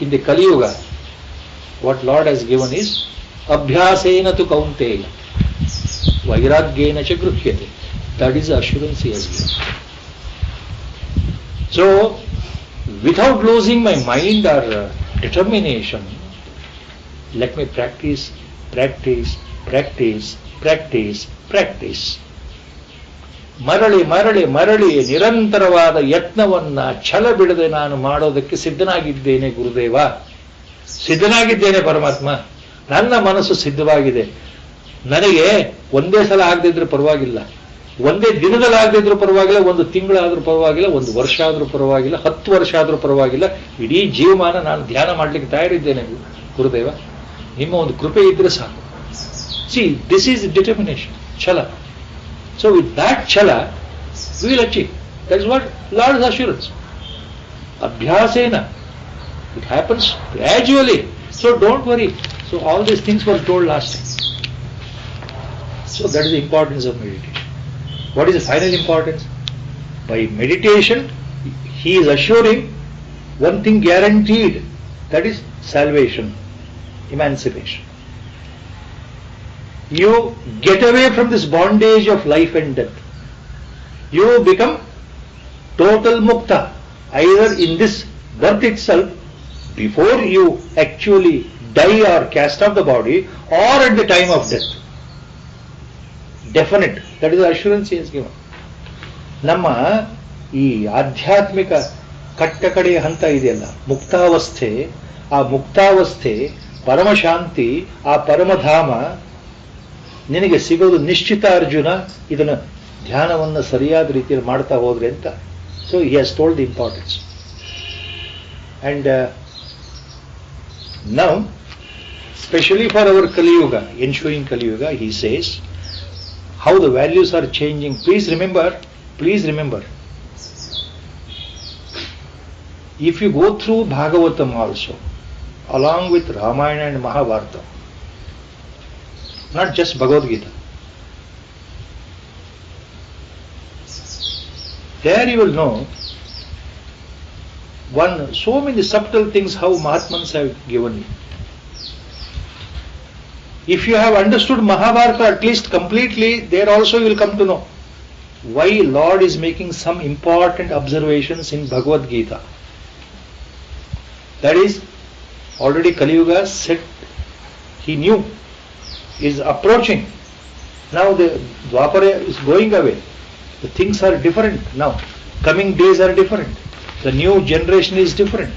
in the Kali Yuga. What Lord has given is ಅಭ್ಯಾಸೇನ ತು ಕೌಂತೇಯ ವೈರಾಗ್ಯೇನ ಚ ಗೃಹ್ಯತೆ. That is the assurance He has given. So, without losing my mind or determination, let me practice, practice, practice, practice, practice. ಮರಳಿ ಮರಳಿ ಮರಳಿ ನಿರಂತರವಾದ ಯತ್ನವನ್ನ ಛಲ ಬಿಡದೆ ನಾನು ಮಾಡೋದಕ್ಕೆ ಸಿದ್ಧನಾಗಿದ್ದೇನೆ ಗುರುದೇವ, ಸಿದ್ಧನಾಗಿದ್ದೇನೆ ಪರಮಾತ್ಮ. ನನ್ನ ಮನಸ್ಸು ಸಿದ್ಧವಾಗಿದೆ. ನನಗೆ ಒಂದೇ ಸಲ ಆಗದಿದ್ರೂ ಪರವಾಗಿಲ್ಲ, ಒಂದೇ ದಿನದಲ್ಲಿ ಆಗದಿದ್ರೂ ಪರವಾಗಿಲ್ಲ, ಒಂದು ತಿಂಗಳಾದ್ರೂ ಪರವಾಗಿಲ್ಲ, ಒಂದು ವರ್ಷ ಆದ್ರೂ ಪರವಾಗಿಲ್ಲ, 10 ವರ್ಷ ಆದ್ರೂ ಪರವಾಗಿಲ್ಲ, ಇಡೀ ಜೀವಮಾನ ನಾನು ಧ್ಯಾನ ಮಾಡ್ಲಿಕ್ಕೆ ತಯಾರಿದ್ದೇನೆ ಗುರುದೇವ, ನಿಮ್ಮ ಒಂದು ಕೃಪೆ ಇದ್ರೆ ಸಾಕು. ಸಿ, ದಿಸ್ ಈಸ್ ಡಿಟರ್ಮಿನೇಷನ್, ಛಲ. So with that chala, we will achieve. That is what Lord's assurance. Abhyasena. It happens gradually. So don't worry. So all these things were told last time. So that is the importance of meditation. What is the final importance? By meditation, He is assuring one thing guaranteed. That is salvation, emancipation. You get away from this bondage of life and death. You become total mukta, either in this birth itself, before you actually die or cast off the body, or at the time of death. Definite. That is the assurance He has given. ನಮ್ಮ ಈ ಆಧ್ಯಾತ್ಮಿಕ ಕಟ್ಟಕಡೆಯ ಹಂತ ಇದೆಯಲ್ಲ, ಮುಕ್ತಾವಸ್ಥೆ, ಆ ಮುಕ್ತಾವಸ್ಥೆ, ಪರಮಶಾಂತಿ, ಆ ಪರಮಧಾಮ ನಿನಗೆ ಸಿಗೋದು ನಿಶ್ಚಿತ ಅರ್ಜುನ, ಇದನ್ನು ಧ್ಯಾನವನ್ನು ಸರಿಯಾದ ರೀತಿಯಲ್ಲಿ ಮಾಡ್ತಾ ಹೋದ್ರೆ ಅಂತ. So he has told the importance. And now specially for our ಕಲಿಯುಗ, ಎನ್ಶೂಯಿಂಗ್ ಕಲಿಯುಗ, he says how the values are changing. Please remember, if you go through Bhagavatam also, along with Ramayana and Mahabharata, not just Bhagavad Gita, there you will know so many subtle things how Mahatmans have given you. If you have understood Mahabharata at least completely, there also you will come to know why Lord is making some important observations in Bhagavad Gita. That is, already Kali Yuga said, he knew, is approaching. Now the Dwapara is going away. The things are different now. Coming days are different. The new generation is different.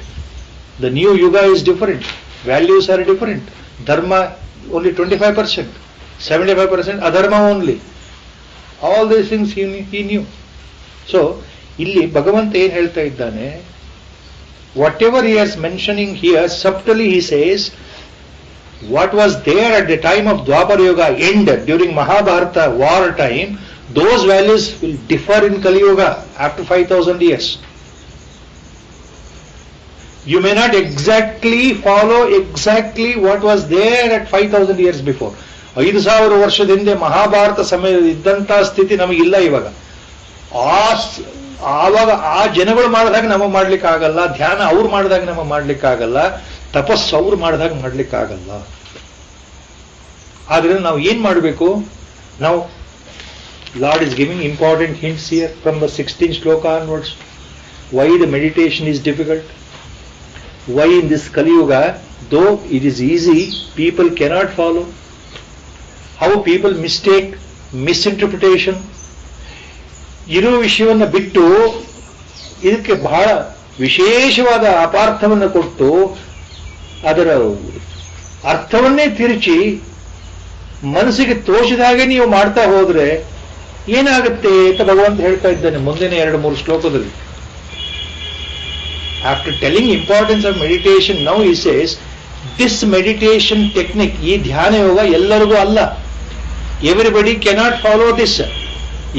The new Yuga is different. Values are different. Dharma only 25%. 75% adharma only. All these things he knew. So, ಇಲ್ಲಿ ಭಗವಂತ ಏನು ಹೇಳ್ತಾ ಇದ್ದಾನೆ, whatever he is mentioning here, subtly he says, what was there at the time of Dwapara Yuga end, during Mahabharata war time, those values will differ in Kali Yuga after 5,000 years. You may not exactly follow exactly what was there at 5,000 years before. 5,000 ವರ್ಷದ ಹಿಂದೆ ಮಹಾಭಾರತ ಸಮಯದಲ್ಲಿ ಇದ್ದಂಥ ಸ್ಥಿತಿ ನಮಗಿಲ್ಲ ಇವಾಗ. ಆವಾಗ ಆ ಜನಗಳು ಮಾಡಿದಾಗ ನಮಗೆ ಮಾಡ್ಲಿಕ್ಕೆ ಆಗಲ್ಲ, ಧ್ಯಾನ ಅವ್ರು ಮಾಡಿದಾಗ ನಮಗೆ ಮಾಡ್ಲಿಕ್ಕೆ ಆಗಲ್ಲ, ತಪಸ್ಸು ಅವ್ರು ಮಾಡಿದಾಗ ಮಾಡ್ಲಿಕ್ಕೆ ಆಗಲ್ಲ. ಆದ್ರಿಂದ ನಾವು ಏನ್ ಮಾಡಬೇಕು? ನಾವು Lord is giving important hints here from the 16th shloka onwards. Why the meditation is difficult? Why in this Kali Yuga, though it is easy, people cannot follow. How people mistake, misinterpretation. ಇರೋ ವಿಷಯವನ್ನು ಬಿಟ್ಟು ಇದಕ್ಕೆ ಬಹಳ ವಿಶೇಷವಾದ ಅಪಾರ್ಥವನ್ನು ಕೊಟ್ಟು ಅದರ ಅರ್ಥವನ್ನೇ ತಿರುಚಿ ಮನಸ್ಸಿಗೆ ತೋಚಿದ ಹಾಗೆ ನೀವು ಮಾಡ್ತಾ ಹೋದ್ರೆ ಏನಾಗುತ್ತೆ ಅಂತ ಭಗವಂತ ಹೇಳ್ತಾ ಇದ್ದಾನೆ ಮುಂದಿನ 2-3 ಶ್ಲೋಕದಲ್ಲಿ. After telling importance of meditation, now he says, this meditation technique, ಈ ಧ್ಯಾನ ಯೋಗ ಎಲ್ಲರಿಗೂ ಅಲ್ಲ. Everybody cannot follow this.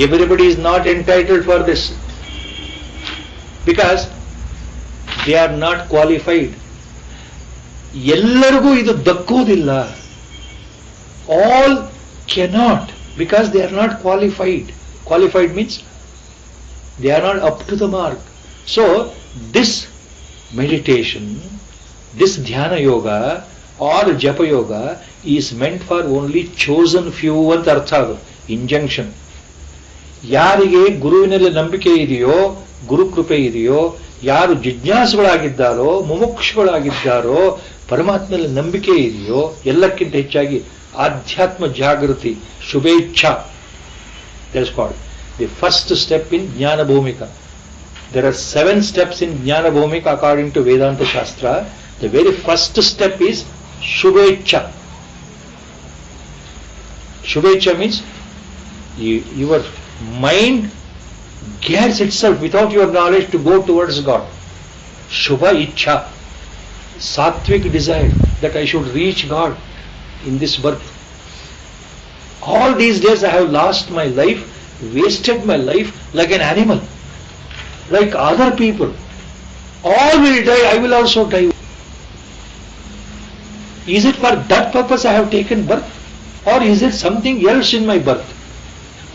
Everybody is not entitled for this. Because they are not qualified. ಎಲ್ಲರಿಗೂ ಇದು ದಕ್ಕುವುದಿಲ್ಲ. All cannot, because they are not qualified. Qualified means they are not up to the mark. So, this meditation, this dhyana yoga or japa yoga is meant for only chosen few ಅಂತ ಅರ್ಥ ಅದು. Injunction. ಯಾರಿಗೆ ಗುರುವಿನಲ್ಲಿ ನಂಬಿಕೆ ಇದೆಯೋ, ಗುರುಕೃಪೆ ಇದೆಯೋ, ಯಾರು ಜಿಜ್ಞಾಸುಗಳಾಗಿದ್ದಾರೋ, ಮುಮುಕ್ಷುಗಳಾಗಿದ್ದಾರೋ, ಪರಮಾತ್ಮನಲ್ಲಿ ನಂಬಿಕೆ ಇದೆಯೋ, ಎಲ್ಲಕ್ಕಿಂತ ಹೆಚ್ಚಾಗಿ ಆಧ್ಯಾತ್ಮ ಜಾಗೃತಿ, ಶುಭೇಚ್ಛಾ, that is called the first step in Jnana Bhumika. There are 7 steps in Jnana Bhumika according to Vedanta Shastra. The very first step is Shubhecha. Shubhecha means your mind gears itself without your knowledge to go towards God. Shubha Ichha, sattvic desire that I should reach God in this birth. All these days I have lost my life, wasted my life like an animal, like other people. All will die, I will also die. Is it for that purpose I have taken birth? Or is it something else in my birth?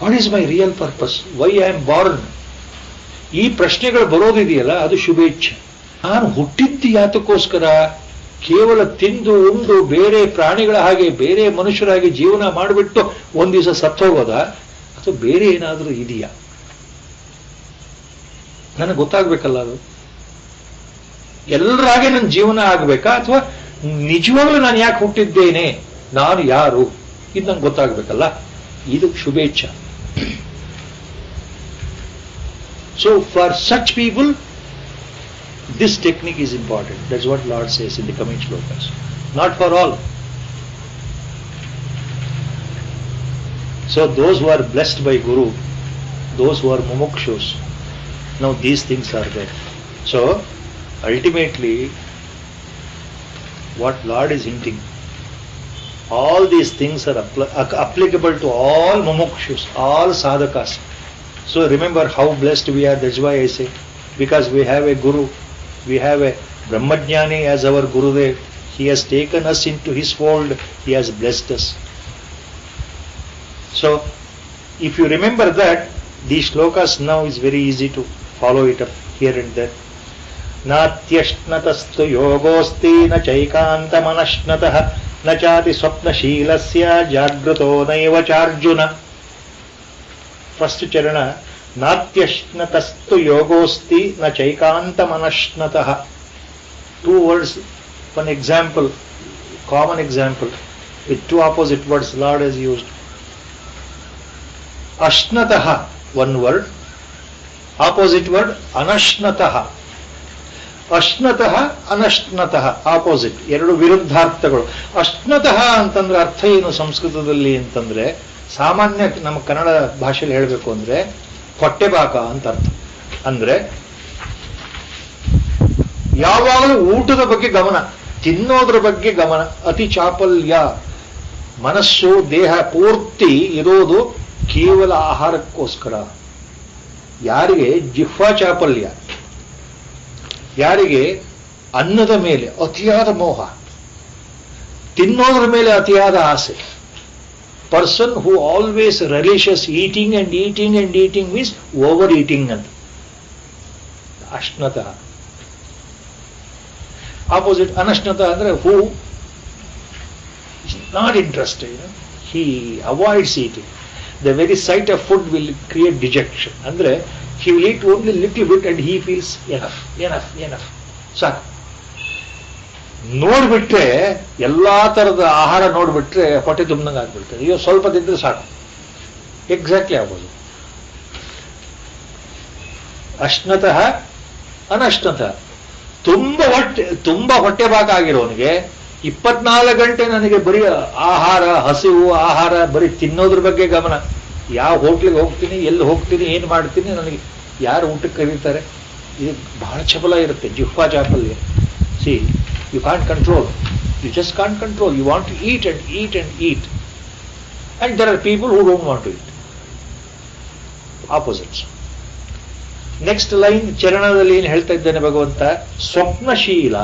What is my real purpose? Why I am born? ಈ ಪ್ರಶ್ನೆಗಳು ಬರೋದಿದೆಯಲ್ಲ, ಅದು ಶುಭೇಚ್ಛೆ. ನಾನು ಹುಟ್ಟಿದ್ದು ಯಾತಕ್ಕೋಸ್ಕರ? ಕೇವಲ ತಿಂದು ಉಂಡು ಬೇರೆ ಪ್ರಾಣಿಗಳ ಹಾಗೆ ಬೇರೆ ಮನುಷ್ಯರಾಗಿ ಜೀವನ ಮಾಡಿಬಿಟ್ಟು ಒಂದು ದಿವಸ ಸತ್ತೋಗೋದ, ಅಥವಾ ಬೇರೆ ಏನಾದರೂ ಇದೆಯಾ? ನನಗೆ ಗೊತ್ತಾಗ್ಬೇಕಲ್ಲ. ಅದು ಎಲ್ಲರ ಹಾಗೆ ನನ್ನ ಜೀವನ ಆಗಬೇಕಾ, ಅಥವಾ ನಿಜವಾಗ್ಲೂ ನಾನು ಯಾಕೆ ಹುಟ್ಟಿದ್ದೇನೆ, ನಾನು ಯಾರು, ಇದು ನಂಗೆ ಗೊತ್ತಾಗ್ಬೇಕಲ್ಲ. ಇದು ಶುಭೇಚ್ಛ. So for such people, this technique is important. That's what Lord says in the coming shlokas. Not for all. So those who are blessed by Guru, those who are mumukshus, now these things are there. So ultimately, what Lord is hinting, All these things are applicable to all mumukshus, all sadhakas. So remember how blessed we are. That's why I say, because we have a guru, we have a Brahmajnani as our Gurudev. He has taken us into his fold. He has blessed us. So, if you remember that, these shlokas now is very easy to follow it up here and there. Natyashnatastu yogosti na chaikanta manashnatah na chati swapnashilasya jagruto naiva charjuna. First charana, Natyashnatastu yogosti na chaikanta manashnatah. Two words, one example, common example, with two opposite words Lord has used. Ashnataha, one word, opposite word, anashnataha. Ashnataha, anashnataha, opposite, ಎರಡು ವಿರುದ್ಧಾರ್ಥಗಳು. ಅಶ್ನತಃ ಅಂತಂದ್ರೆ ಅರ್ಥ ಏನು ಸಂಸ್ಕೃತದಲ್ಲಿ ಅಂತಂದ್ರೆ, ಸಾಮಾನ್ಯ ನಮ್ಮ ಕನ್ನಡ ಭಾಷೆಯಲ್ಲಿ ಹೇಳಬೇಕು ಅಂದ್ರೆ ಹೊಟ್ಟೆಬಾಕ ಅಂತ ಅರ್ಥ. ಅಂದ್ರೆ ಯಾವಾಗಲೂ ಊಟದ ಬಗ್ಗೆ ಗಮನ, ತಿನ್ನೋದ್ರ ಬಗ್ಗೆ ಗಮನ, ಅತಿ ಚಾಪಲ್ಯ, ಮನಸ್ಸು ದೇಹ ಪೂರ್ತಿ ಇರೋದು ಕೇವಲ ಆಹಾರಕ್ಕೋಸ್ಕರ. ಯಾರಿಗೆ ಜಿಹ್ವಾ ಚಾಪಲ್ಯ, ಯಾರಿಗೆ ಅನ್ನದ ಮೇಲೆ ಅತಿಯಾದ ಮೋಹ, ತಿನ್ನೋದ್ರ ಮೇಲೆ ಅತಿಯಾದ ಆಸೆ. Person who always relishes eating and eating and eating means over eating ಅಂತ ಅಶ್ನತಃ. ಆಪೋಸಿಟ್ ಅನಶ್ನತ ಅಂದ್ರೆ who is not interested, he avoids eating. The very sight of food will create dejection. ಅಂದ್ರೆ he will eat only little bit and he feels enough ಸಾಕು. ನೋಡ್ಬಿಟ್ರೆ ಎಲ್ಲಾ ತರದ ಆಹಾರ ನೋಡ್ಬಿಟ್ರೆ ಹೊಟ್ಟೆ ತುಂಬಂಗೆ ಆಗ್ಬಿಡ್ತದೆ. ಅಯ್ಯೋ ಸ್ವಲ್ಪ ತಿಂದ್ರೆ ಸಾಕು. ಎಕ್ಸಾಕ್ಟ್ಲಿ ಆಗ್ಬೋದು. ಅಶ್ನತಃ ಅನಶ್ನತಃ. ತುಂಬಾ ಹೊಟ್ಟೆ ಭಾಗ ಆಗಿರೋನಿಗೆ 24 ಗಂಟೆ ನನಗೆ ಬರೀ ಆಹಾರ, ಹಸಿವು ಆಹಾರ, ಬರೀ ತಿನ್ನೋದ್ರ ಬಗ್ಗೆ ಗಮನ. ಯಾವ ಹೋಟ್ಲಿಗೆ ಹೋಗ್ತೀನಿ, ಎಲ್ಲಿ ಹೋಗ್ತೀನಿ, ಏನು ಮಾಡ್ತೀನಿ, ನನಗೆ ಯಾರು ಊಟಕ್ಕೆ ಕರೀತಾರೆ, ಇದು ಬಹಳ ಚಪಲ ಇರುತ್ತೆ. ಜಿಹ್ವಾ ಚಾಪಲ್ಯ. See, you can't control, you just can't control. You want to eat and eat and eat, and there are people who don't want to eat. Opposites. Next line ಚರಣದಲ್ಲಿ ಏನು ಹೇಳ್ತಾ ಇದ್ದಾನೆ ಭಗವಂತ? ಸ್ವಪ್ನಶೀಲ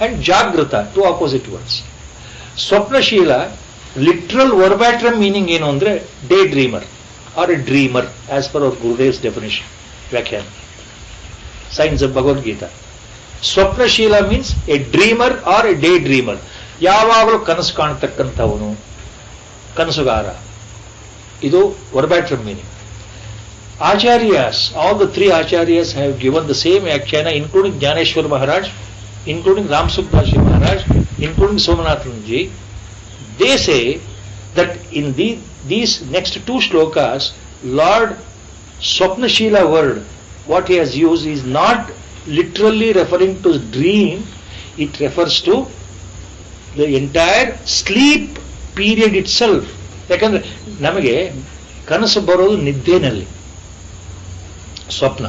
ಅಂಡ್ ಜಾಗೃತ, ಟು ಆಪೋಸಿಟ್ ವರ್ಡ್ಸ್. ಸ್ವಪ್ನಶೀಲ literal verbatim meaning ಏನು ಅಂದ್ರೆ day dreamer or a dreamer, as per our Gurudev's definition, ವ್ಯಾಖ್ಯಾನ, ಸೈನ್ಸ್ ಆಫ್ ಭಗವದ್ಗೀತಾ. ಸ್ವಪ್ನಶೀಲ means a dreamer or A day dreamer. ಯಾವಾಗಲೂ ಕನಸು ಕಾಣ್ತಕ್ಕಂಥವನು, ಕನಸುಗಾರ. ಇದು ವರ್ಬ್ಯಾಟ್ರಮ್ meaning. Acharyas, all the three Acharyas have given the same Vyakhyana, including Jnaneshwar Maharaj, including Ramsukdashi Maharaj, including Somanathanji. They say that in these next two shlokas, Lord Swapnashila word, what he has used is not literally referring to dream, it refers to the entire sleep period itself. ಯಾಕಂದ್ರೆ ನಮಗೆ ಕನಸು ಬರೋದು ನಿದ್ದೆನಲ್ಲಿ, ಸ್ವಪ್ನ.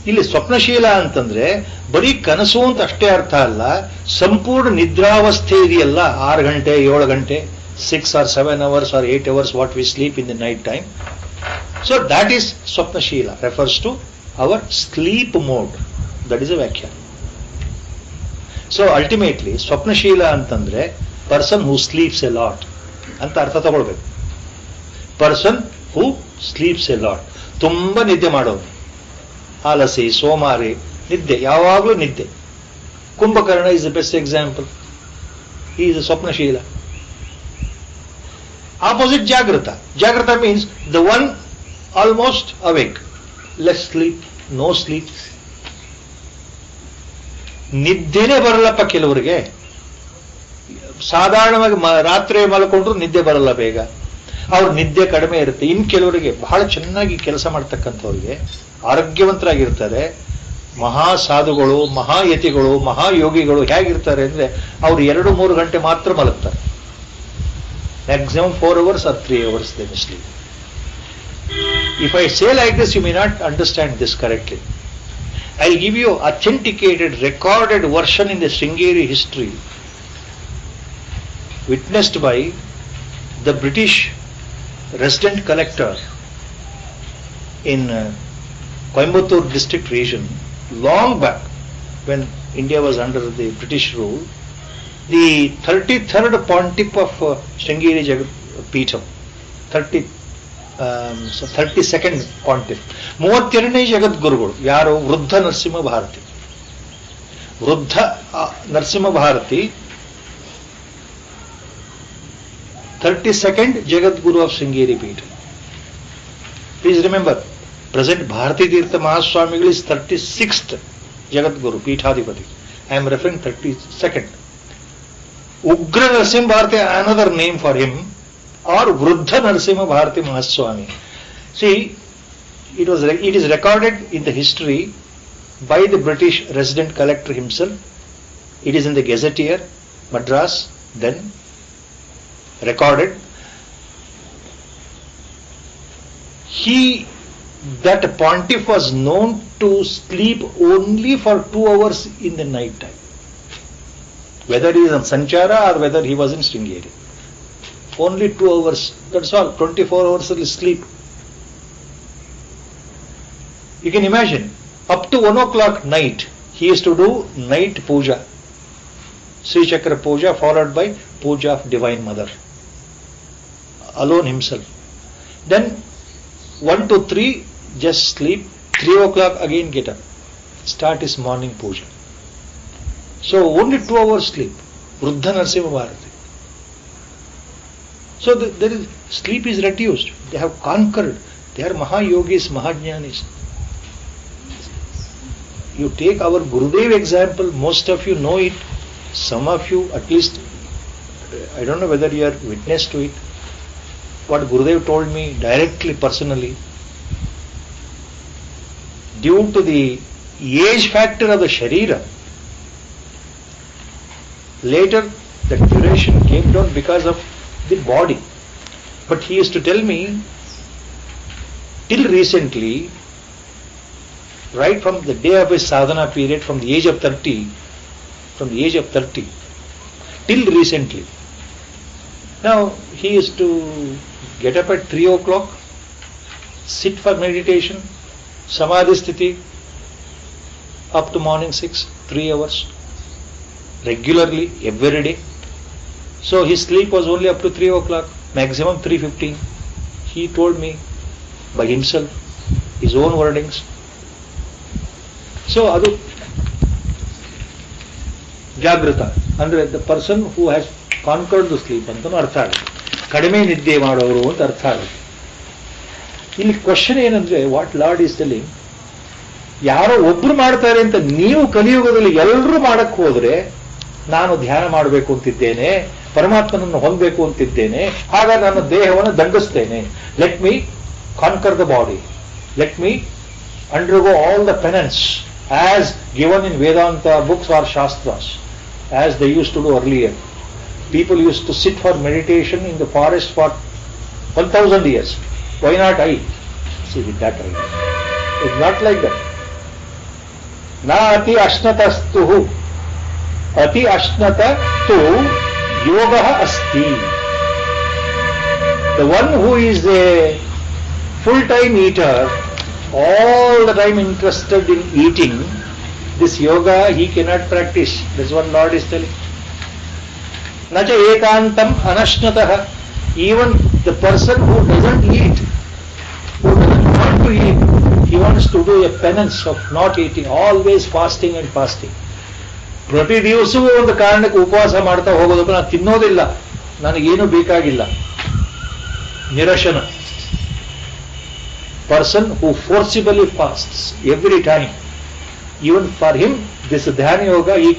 ಇಲ್ಲಿ ಸ್ವಪ್ನಶೀಲ ಅಂತಂದ್ರೆ ಬರೀ ಕನಸು ಅಂತ ಅಷ್ಟೇ ಅರ್ಥ ಅಲ್ಲ, ಸಂಪೂರ್ಣ ನಿದ್ರಾವಸ್ಥೆ ಇದೆಯಲ್ಲ, 6 ಗಂಟೆ 7 ಗಂಟೆ, 6 or 7 hours or 8 hours what we sleep in the night time. So that is ಸ್ವಪ್ನಶೀಲ, refers to our sleep mode. That is a ವ್ಯಾಖ್ಯಾನ. So ultimately ಸ್ವಪ್ನಶೀಲ ಅಂತಂದ್ರೆ person who sleeps a lot ಅಂತ ಅರ್ಥ ತಗೊಳ್ಬೇಕು. Person who sleeps a lot, ತುಂಬಾ ನಿದ್ದೆ ಮಾಡೋನು, ಆಲಸಿ, ಸೋಮಾರಿ, ನಿದ್ದೆ, ಯಾವಾಗಲೂ ನಿದ್ದೆ. Kumbhakarna is the best example. He is a ಸ್ವಪ್ನಶೀಲ. ಆಪೋಸಿಟ್ ಜಾಗೃತ. ಜಾಗೃತ means the one almost awake, less sleep, no sleep. ನಿದ್ದೆನೇ ಬರಲ್ಲಪ್ಪ ಕೆಲವರಿಗೆ. ಸಾಧಾರಣವಾಗಿ ರಾತ್ರಿ ಮಲ್ಕೊಂಡ್ರು ನಿದ್ದೆ ಬರಲ್ಲ ಬೇಗ, ಅವ್ರ ನಿದ್ದೆ ಕಡಿಮೆ ಇರುತ್ತೆ. ಇನ್ ಕೆಲವರಿಗೆ ಬಹಳ ಚೆನ್ನಾಗಿ ಕೆಲಸ ಮಾಡ್ತಕ್ಕಂಥವ್ರಿಗೆ, ಆರೋಗ್ಯವಂತರಾಗಿರ್ತಾರೆ, ಮಹಾ ಸಾಧುಗಳು, ಮಹಾಯತಿಗಳು, ಮಹಾಯೋಗಿಗಳು ಹೇಗಿರ್ತಾರೆ ಅಂದ್ರೆ ಅವ್ರು 2-3 ಗಂಟೆ ಮಾತ್ರ ಮಲಗ್ತಾರೆ. Maximum 4 hours or 3 hours they may sleep. If I say like this, you may not understand this correctly. I'll give you authenticated, recorded version in the Sringeri history. witnessed by the British resident collector in Coimbatore district region long back when India was under the British rule. The 33rd Pontiff of Sringeri Peetham, 32nd Pontiff, 32ನೇ ಜಗದ್ಗುರುಗಳು ಯಾರು? ವೃದ್ಧ ನರಸಿಂಹ ಭಾರತಿ. ವೃದ್ಧ Narasimha Bharati 32nd Jagadguru of Sringeri Peetham. Please remember, present Bharati Tirtha Mahaswamigal is 36th Jagadguru, Peethadipati. I am referring 32nd. Ugra Narasimha Bharati, another name for him, or Vruddha Narasimha Bharati Mahaswami. See, it is recorded in the history by the British resident collector himself. It is in the Gazetteer, Madras, then recorded. That pontiff was known to sleep only for 2 hours in the night time. Whether he is on Sanchara or whether he was in Sringeri. Only 2 hours, that's all, 24 hours of sleep. You can imagine, up to 1 o'clock night, he used to do night puja. Sri Chakra puja followed by puja of Divine Mother. Alone himself. Then 1 to 3 just sleep, 3 o'clock again get up. Start his morning puja. So only 2 hours sleep. Vruddha Narasimha Bharati. So sleep is reduced. They have conquered. They are Mahayogis, Mahajnanis. You take our Gurudev example, most of you know it. Some of you, at least, I don't know whether you are witness to it. What Gurudev told me directly, personally, due to the age factor of the Sharira, later the duration came down because of the body. But he used to tell me, till recently, right from the day of his sadhana period, from the age of 30, till recently. Now, he used to get up at 3 o'clock, sit for meditation, samadhi sthiti, up to morning 6, 3 hours, regularly, every day. So his sleep was only up to 3 o'clock, maximum 3:15. He told me by himself, his own wordings. So adu ಜಾಗೃತ ಅಂದ್ರೆ the person who has conquered the sleep ಅಂತ ಅರ್ಥ ಆಗುತ್ತೆ. ಕಡಿಮೆ ನಿದ್ದೆ ಮಾಡೋರು ಅಂತ ಅರ್ಥ ಆಗುತ್ತೆ. ಇಲ್ಲಿ ಕ್ವಶನ್ ಏನಂದ್ರೆ, ವಾಟ್ ಲಾರ್ಡ್ ಈಸ್ ಟೆಲ್ಲಿಂಗ್, ಯಾರೋ ಒಬ್ರು ಮಾಡ್ತಾರೆ ಅಂತ ನೀವು ಕಲಿಯುಗದಲ್ಲಿ ಎಲ್ಲರೂ ಮಾಡಕ್ ಹೋದ್ರೆ, ನಾನು ಧ್ಯಾನ ಮಾಡಬೇಕು ಅಂತಿದ್ದೇನೆ, ಪರಮಾತ್ಮನನ್ನು ಹೊಂದಬೇಕು ಅಂತಿದ್ದೇನೆ, ಆಗ ನಾನು ದೇಹವನ್ನು ದಂಡಿಸ್ತೇನೆ. Let me conquer the body, let me undergo all the penance as given in Vedanta books or Shastras, as they used to do earlier. People used to sit for meditation in the forest for 1,000 years. Why not I? See, with that right. It's not like that. Na ati ashnatastuhu. Ati ashnata tu yogaha asti. The one who is a full-time eater, all the time interested in eating, this yoga he cannot practice. That's what Lord is telling. Nacha ekantam anashnatah. Even the person who doesn't eat, who doesn't want to eat, he wants to do a penance of not eating, always fasting and fasting. ಪ್ರತಿ ದಿವಸವೂ ಒಂದು ಕಾರಣಕ್ಕೆ ಉಪವಾಸ ಮಾಡ್ತಾ ಹೋಗೋದಕ್ಕೆ ನಾನು ತಿನ್ನೋದಿಲ್ಲ, ನನಗೇನು ಬೇಕಾಗಿಲ್ಲ, ನಿರಶನ. Person who forcibly fasts every time, even for him this dhyana yoga he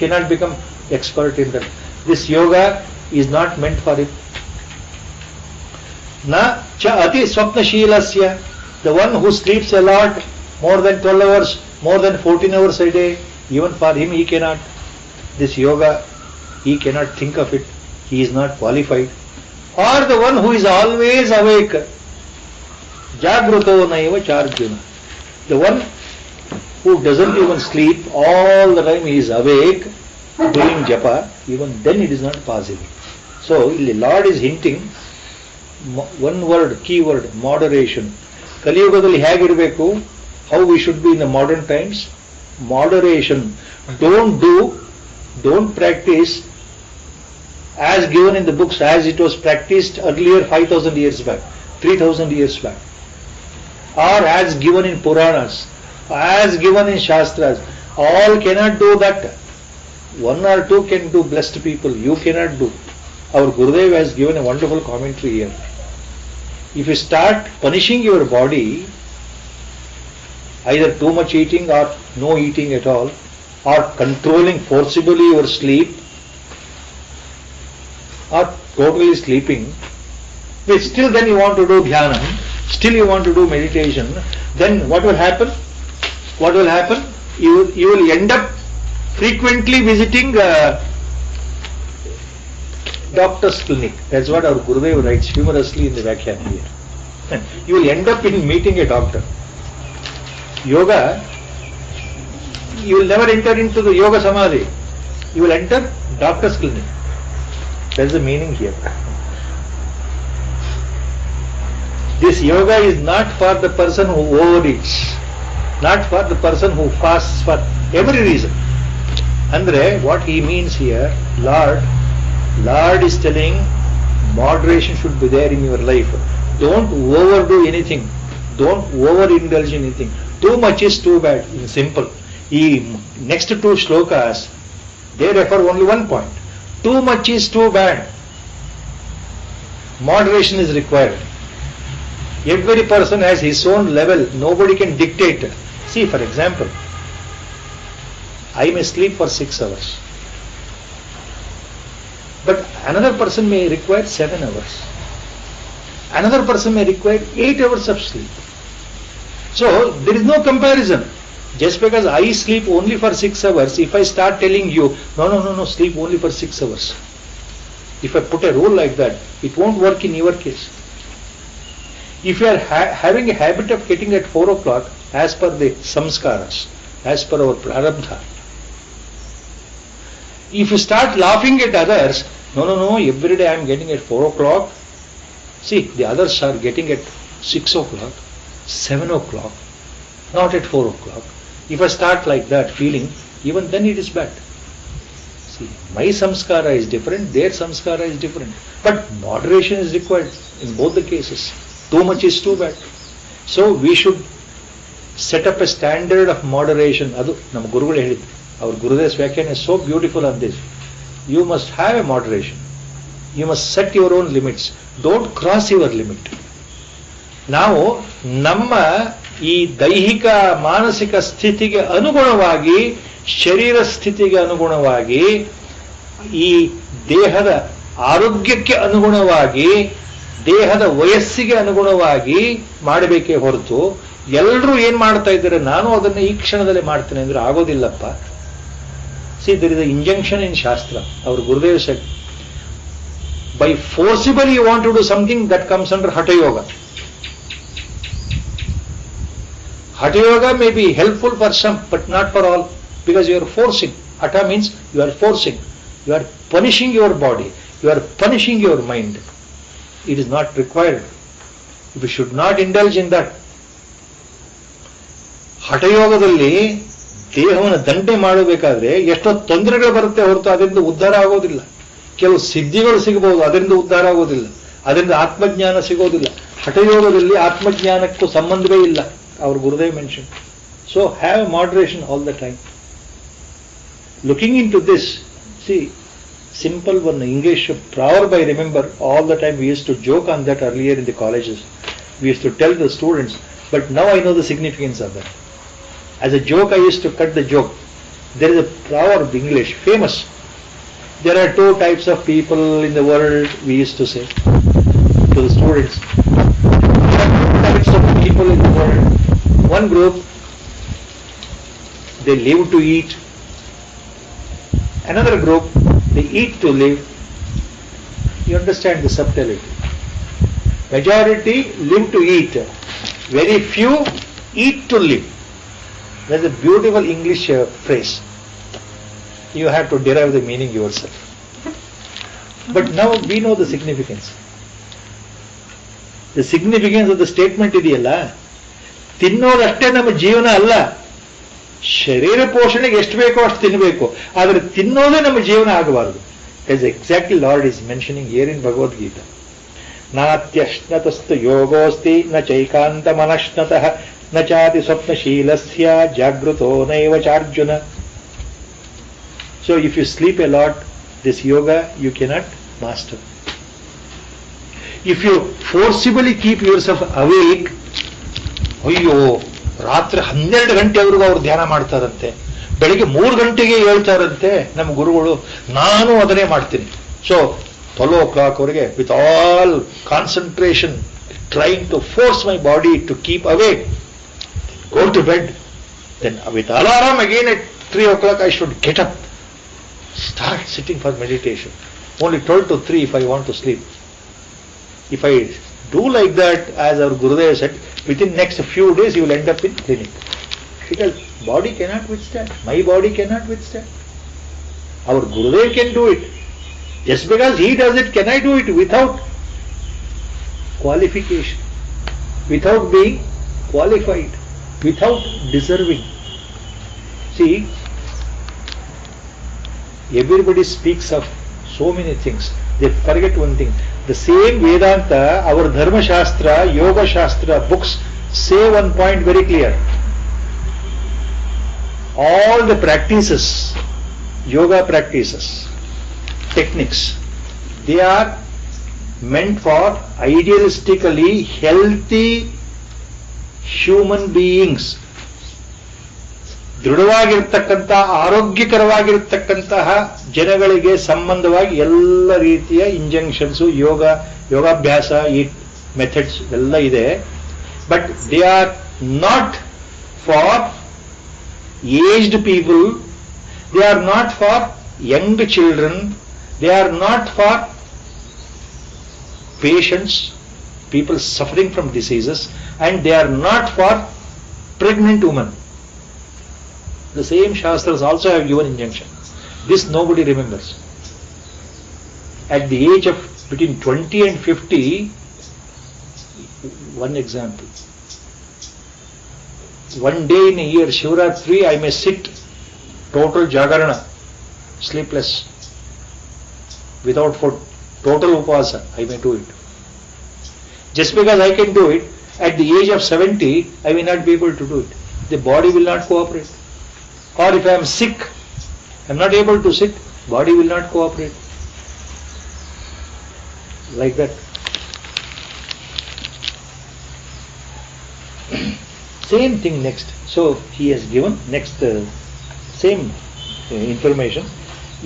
cannot become expert in that. This yoga is not meant for him. Na cha ati swapnashilasya, the one who sleeps a lot, more than 12 hours, more than 14 hours a day, even for him he cannot. This yoga he cannot think of it, he is not qualified. Or the one who is always awake, Jagruto naiva charjuna. The one who doesn't even sleep, all the time he is awake, doing japa, even then it is not possible. So the Lord is hinting one word, key word, moderation. Kaliyugadalli ಹೇಗಿರಬೇಕು? How we should be in the modern times? Moderation. Don't practice as given in the books as it was practiced earlier 5,000 years back, 3,000 years back. Or as given in Puranas, as given in Shastras. All cannot do that. One or two can do, blessed people. You cannot do. Our Gurudev has given a wonderful commentary here. If you start punishing your body, either too much eating or no eating at all, or controlling forcibly your sleep, or totally sleeping, but still then you want to do dhyana, still you want to do meditation, then what will happen? What will happen? You will end up frequently visiting doctor's clinic. That's what our Gurudev writes humorously in the Vyakhyan here. You will end up in meeting a doctor. Yoga, you will never enter into the yoga samadhi. You will enter doctor's clinic. That's the meaning here. This yoga is not for the person who overeats, not for the person who fasts for every reason. Andre, what he means here, Lord is telling moderation should be there in your life. Don't overdo anything. Don't overindulge in anything. Too much is too bad. In simple. Next two shlokas, they refer only one point. Too much is too bad. Moderation is required. Every person has his own level. Nobody can dictate. See, for example, I may sleep for 6 hours. But another person may require 7 hours. Another person may require 8 hours of sleep. So there is no comparison. Just because I sleep only for 6 hours, if I start telling you, no, sleep only for 6 hours. If I put a rule like that, it won't work in your case. If you are having a habit of getting at 4 o'clock, as per the samskaras, as per our prarabdha, if you start laughing at others, no, every day I am getting at 4 o'clock. See, the others are getting at 6 o'clock, 7 o'clock, not at 4 o'clock. If I start like that feeling, even then it is bad. See, my samskara is different, their samskara is different. But moderation is required in both the cases. Too much is too bad. So we should set up a standard of moderation. Adu ನಮ್ಮ ಗುರುಗಳು ಹೇಳಿದ್ರು. Our Gurudev's Vyakhyan is so beautiful on this. You must have a moderation. You must set your own limits. Don't cross your limit. ನಾವು ನಮ್ಮ ಈ ದೈಹಿಕ ಮಾನಸಿಕ ಸ್ಥಿತಿಗೆ ಅನುಗುಣವಾಗಿ, ಶರೀರ ಸ್ಥಿತಿಗೆ ಅನುಗುಣವಾಗಿ, ಈ ದೇಹದ ಆರೋಗ್ಯಕ್ಕೆ ಅನುಗುಣವಾಗಿ, ದೇಹದ ವಯಸ್ಸಿಗೆ ಅನುಗುಣವಾಗಿ ಮಾಡಬೇಕೇ ಹೊರತು ಎಲ್ಲರೂ ಏನ್ ಮಾಡ್ತಾ ಇದ್ದಾರೆ, ನಾನು ಅದನ್ನ ಈ ಕ್ಷಣದಲ್ಲಿ ಮಾಡ್ತೇನೆ ಅಂದ್ರೆ ಆಗೋದಿಲ್ಲಪ್ಪ. See, there is an injunction in Shastra. Our Gurudev said, by forcibly you want to do something, that comes under Hatha Yoga. Hatha Yoga may be helpful for some, but not for all, because you are forcing. Hatha means you are forcing. You are punishing your body. You are punishing your mind. It is not required. We should not indulge in that. Hatha Yogadalli ದೇಹವನ್ನು ದಂಟೆ ಮಾಡಬೇಕಾದ್ರೆ ಎಷ್ಟೋ ತೊಂದರೆಗಳು ಬರುತ್ತೆ ಹೊರತು ಅದರಿಂದ ಉದ್ಧಾರ ಆಗೋದಿಲ್ಲ. ಕೆಲವು ಸಿದ್ಧಿಗಳು ಸಿಗಬಹುದು, ಅದರಿಂದ ಉದ್ಧಾರ ಆಗೋದಿಲ್ಲ. ಅದರಿಂದ ಆತ್ಮಜ್ಞಾನ ಸಿಗೋದಿಲ್ಲ. ಹಠಯೋಗದಲ್ಲಿ ಆತ್ಮಜ್ಞಾನಕ್ಕೂ ಸಂಬಂಧವೇ ಇಲ್ಲ. Our Gurudev mentioned. So have moderation all the time. Looking into this, see, simple one English proverb I remember all the time. We used to joke on that earlier in the colleges. We used to tell the students, but now I know the significance of that. As a joke, I used to cut the joke. There is a proverb, English, famous. There are two types of people in the world, we used to say to the students. There are two types of people in the world. One group, they live to eat. Another group, they eat to live. You understand the subtlety. Majority live to eat. Very few eat to live. That's a beautiful English phrase. you have to derive the meaning yourself. But now we know the significance. The significance of the statement ಇದೆಯಲ್ಲ, ತಿನ್ನೋದಷ್ಟೇ ನಮ್ಮ ಜೀವನ ಅಲ್ಲ. ಶರೀರ ಪೋಷಣೆಗೆ ಎಷ್ಟು ಬೇಕೋ ಅಷ್ಟು ತಿನ್ನಬೇಕು, ಆದರೆ ತಿನ್ನೋದೇ ನಮ್ಮ ಜೀವನ ಆಗಬಾರದು. As exactly Lord is mentioning here in Bhagavad Gita. ನಾತ್ಯಶ್ನತಸ್ತು ಯೋಗೋಸ್ತಿ ನ ಚೈಕಾಂತ ಮನಶ್ನತಃ ನ ಚಾತಿ ಸ್ವಪ್ನಶೀಲಸ್ಯ ಜಾಗೃತೋ ನೈವ ಚಾರ್ಜುನ. So if you sleep a lot, this yoga you cannot master. If you forcibly keep yourself awake, ಅಯ್ಯೋ ರಾತ್ರಿ 12 ಗಂಟೆವರೆಗೂ ಅವರು ಧ್ಯಾನ ಮಾಡ್ತಾರಂತೆ, ಬೆಳಿಗ್ಗೆ 3 ಗಂಟೆಗೆ ಹೇಳ್ತಾರಂತೆ ನಮ್ಮ ಗುರುಗಳು, ನಾನು ಅದನ್ನೇ ಮಾಡ್ತೀನಿ. ಸೊ 12 o'clock ವರೆಗೆ with all concentration trying to force my body to keep awake, go to bed, then with alarm again at 3 o'clock I should get up, start sitting for meditation. Only 12 to 3 if I want to sleep. If I do like that, as our Gurudev said, within next few days you will end up in clinic. Because body cannot withstand. My body cannot withstand. Our Gurudev can do it. Just because he does it, can I do it without qualification, without being qualified, without deserving? See, everybody speaks of so many things. They forget one thing. The same Vedanta, our Dharma Shastra, Yoga Shastra books say one point very clear. All the practices, yoga practices, techniques, they are meant for idealistically healthy human beings. ದೃಢವಾಗಿರ್ತಕ್ಕಂಥ ಆರೋಗ್ಯಕರವಾಗಿರ್ತಕ್ಕಂತಹ ಜನಗಳಿಗೆ ಸಂಬಂಧವಾಗಿ ಎಲ್ಲ ರೀತಿಯ injections, ಯೋಗಾಭ್ಯಾಸ, ಈ methods ಎಲ್ಲ ಇದೆ. But they are not for aged people, they are not for Young children, they are not for patients, people suffering from diseases, and they are not for pregnant woman. The same Shastras also have given injunction. This nobody remembers. At the age of between 20 and 50, one example. One day in a year, Shivratri, I may sit total Jagarana, sleepless, without food, total upasa, I may do it. Just because I can do it, at the age of 70, I may not be able to do it. The body will not cooperate. Or if I am sick, I am not able to sit, body will not cooperate. Like that. Same thing next. So he has given next same information.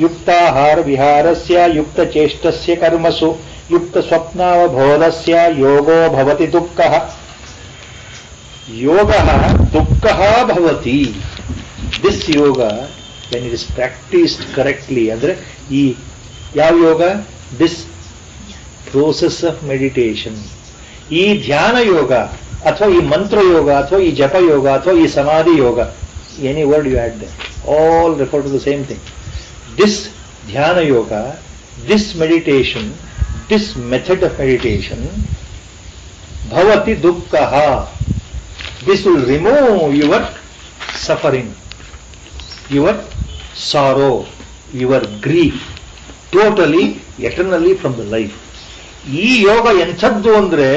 Yuktahara viharasya yukta cheshtasya karmasu yukta swapnavabodhasya yogo bhavati dukkha. Yoga dukkha bhavati. This yoga, when it is practiced correctly, andre ee yav yoga, this process of meditation, ee dhyana yoga athwa ee mantra yoga athwa ee japa yoga athwa ee samadhi yoga, any word you add there, all refer to the same thing. This dhyana yoga, this meditation, this method of meditation, bhavati dukkha, this will remove your suffering, your sorrow, your grief, totally, eternally from the life. ಈ ಯೋಗ ಎಂಥದ್ದು ಅಂದ್ರೆ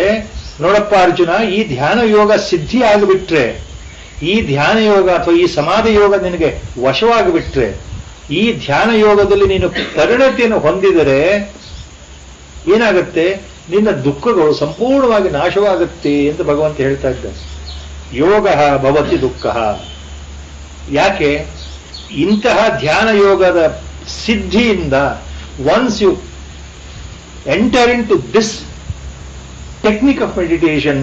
ನೋಡಪ್ಪ ಅರ್ಜುನ, ಈ ಧ್ಯಾನ ಯೋಗ ಸಿದ್ಧಿ ಆಗಿಬಿಟ್ರೆ, ಈ ಧ್ಯಾನ ಯೋಗ ಅಥವಾ ಈ ಸಮಾಧಿ ಯೋಗ ನಿನಗೆ ವಶವಾಗಿಬಿಟ್ರೆ, ಈ ಧ್ಯಾನ ಯೋಗದಲ್ಲಿ ನೀನು ಪರಿಣತಿಯನ್ನು ಹೊಂದಿದರೆ ಏನಾಗುತ್ತೆ, ನಿನ್ನ ದುಃಖಗಳು ಸಂಪೂರ್ಣವಾಗಿ ನಾಶವಾಗುತ್ತೆ ಅಂತ ಭಗವಂತ ಹೇಳ್ತಾ ಇದ್ದಾನೆ. ಯೋಗ ಭವತಿ ದುಃಖ. ಯಾಕೆ? ಇಂತಹ ಧ್ಯಾನ ಯೋಗದ ಸಿದ್ಧಿಯಿಂದ once you enter into this technique of meditation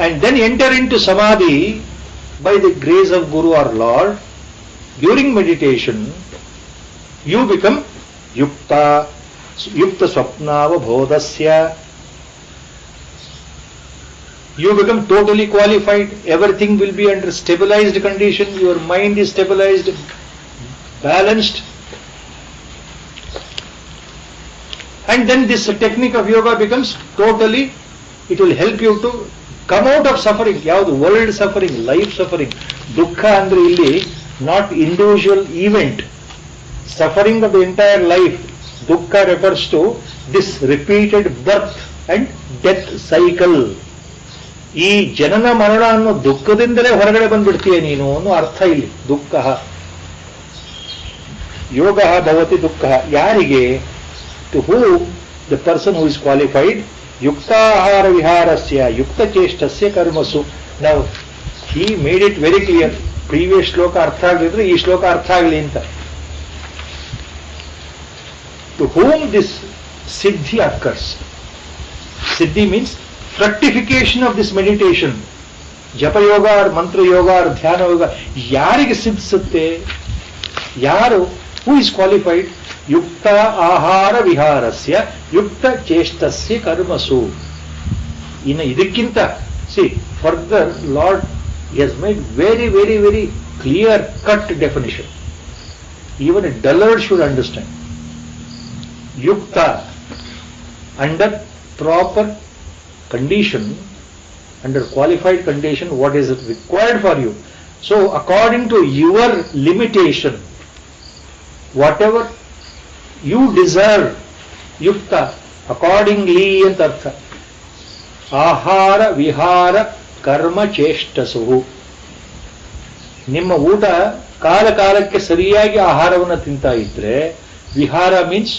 and then enter into samadhi by the grace of Guru or Lord, during meditation you become yukta swapnava bodhasya. You become totally qualified. Everything will be under stabilized condition. Your mind is stabilized, balanced, And then this technique of yoga becomes totally, it will help you to come out of suffering. Yavudu world suffering, life suffering. Dukkha andre illi not individual event. Suffering of the entire life. Dukkha refers to this repeated birth and death cycle. ಈ ಜನನ ಮರಣ ಅನ್ನೋ ದುಃಖದಿಂದಲೇ ಹೊರಗಡೆ ಬಂದ್ಬಿಡ್ತೀಯ ನೀನು ಅನ್ನೋ ಅರ್ಥ ಇಲ್ಲಿ. ದುಃಖ ಯೋಗ ಭವತಿ ದುಃಖ. ಯಾರಿಗೆ? To who the person who is qualified ಯುಕ್ತಾಹಾರ ವಿಹಾರಸ್ಯ ಯುಕ್ತಚೇಷ್ಟಸ್ಯ ಕರ್ಮಸು. ನಾವು he made it very clear. Previous ಶ್ಲೋಕ ಅರ್ಥ ಆಗಲಿದ್ರೆ ಈ ಶ್ಲೋಕ ಅರ್ಥ ಆಗಲಿ ಅಂತ. ಟು ಹೂಮ್ ದಿಸ್ ಸಿದ್ಧಿ ಅಕ್ಕರ್ಸ್. ಸಿದ್ಧಿ means fructification of this meditation. ಜಪ ಯೋಗ or ಮಂತ್ರ ಯೋಗ or ಧ್ಯಾನ ಯೋಗ ಯಾರಿಗೆ ಸಿದ್ಧಿಸುತ್ತೆ? ಯಾರು? Who is qualified? ಯುಕ್ತ ಆಹಾರ ವಿಹಾರಸ್ಯ ಯುಕ್ತ ಚೇಷ್ಟಸ್ಯ ಕರ್ಮಸು. ಇನ್ನು ಇದಕ್ಕಿಂತ further lord has made very very very clear cut definition. Even a dullard should understand. ಯುಕ್ತ under proper condition, under qualified condition, what is required for you. So according to your limitation, whatever you deserve, yukta, accordingly ಅಂತ ಅರ್ಥ. ಆಹಾರ ವಿಹಾರ ಕರ್ಮ ಚೇಷ್ಟಸು. ನಿಮ್ಮ ಊಟ ಕಾಲ ಕಾಲಕ್ಕೆ ಸರಿಯಾಗಿ ಆಹಾರವನ್ನು ತಿಂತಾ ಇದ್ರೆ, ವಿಹಾರ means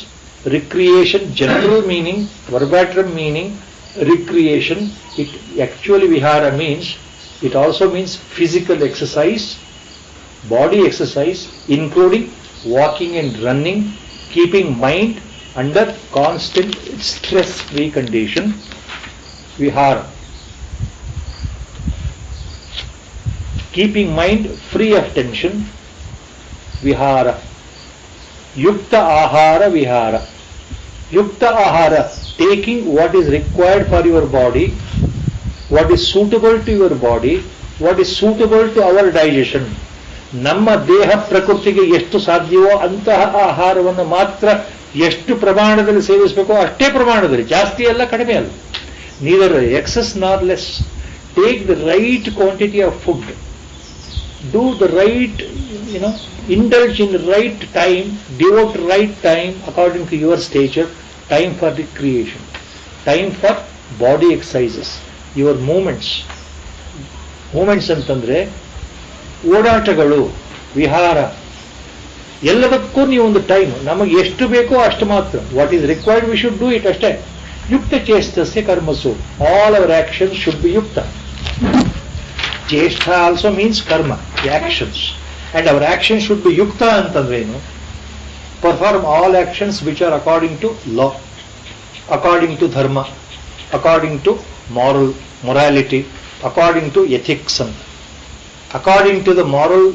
recreation, general meaning, verbatim meaning recreation. It actually vihara means, it also means physical exercise, body exercise, including walking and running, keeping mind under constant stress-free condition. Vihara. Keeping mind free of tension. Vihara. Yukta ahara vihara. Yukta ahara, taking what is required for your body, what is suitable to your body, what is suitable to our digestion. ನಮ್ಮ ದೇಹ ಪ್ರಕೃತಿಗೆ ಎಷ್ಟು ಸಾಧ್ಯವೋ ಅಂತಹ ಆಹಾರವನ್ನು ಮಾತ್ರ ಎಷ್ಟು ಪ್ರಮಾಣದಲ್ಲಿ ಸೇವಿಸಬೇಕೋ ಅಷ್ಟೇ ಪ್ರಮಾಣದಲ್ಲಿ, ಜಾಸ್ತಿ ಅಲ್ಲ ಕಡಿಮೆ ಅಲ್ಲ. ನೀದರ್ ಎಕ್ಸಸ್ ನಾರ್ less. Take the right quantity of food. Do the right, indulge in the right time, devote right time according to your stature, time for recreation, time for body exercises, your movements. Movements ಅಂತಂದ್ರೆ ಓಡಾಟಗಳು, ವಿಹಾರ, ಎಲ್ಲದಕ್ಕೂ ನೀವು ಒಂದು time, ನಮಗೆ ಎಷ್ಟು ಬೇಕೋ ಅಷ್ಟು ಮಾತ್ರ. What is required we should do it ಅಷ್ಟೇ. ಯುಕ್ತ ಚೇಷ್ಟಸ್ಯ ಕರ್ಮಸು. All our actions should be ಯುಕ್ತ. ಚೇಷ್ಟ ಆಲ್ಸೋ ಮೀನ್ಸ್ ಕರ್ಮ, the actions. And our actions should be yukta antandrenu. Perform all actions which are according to law, according to dharma, according to morality, according to ethics. According to the moral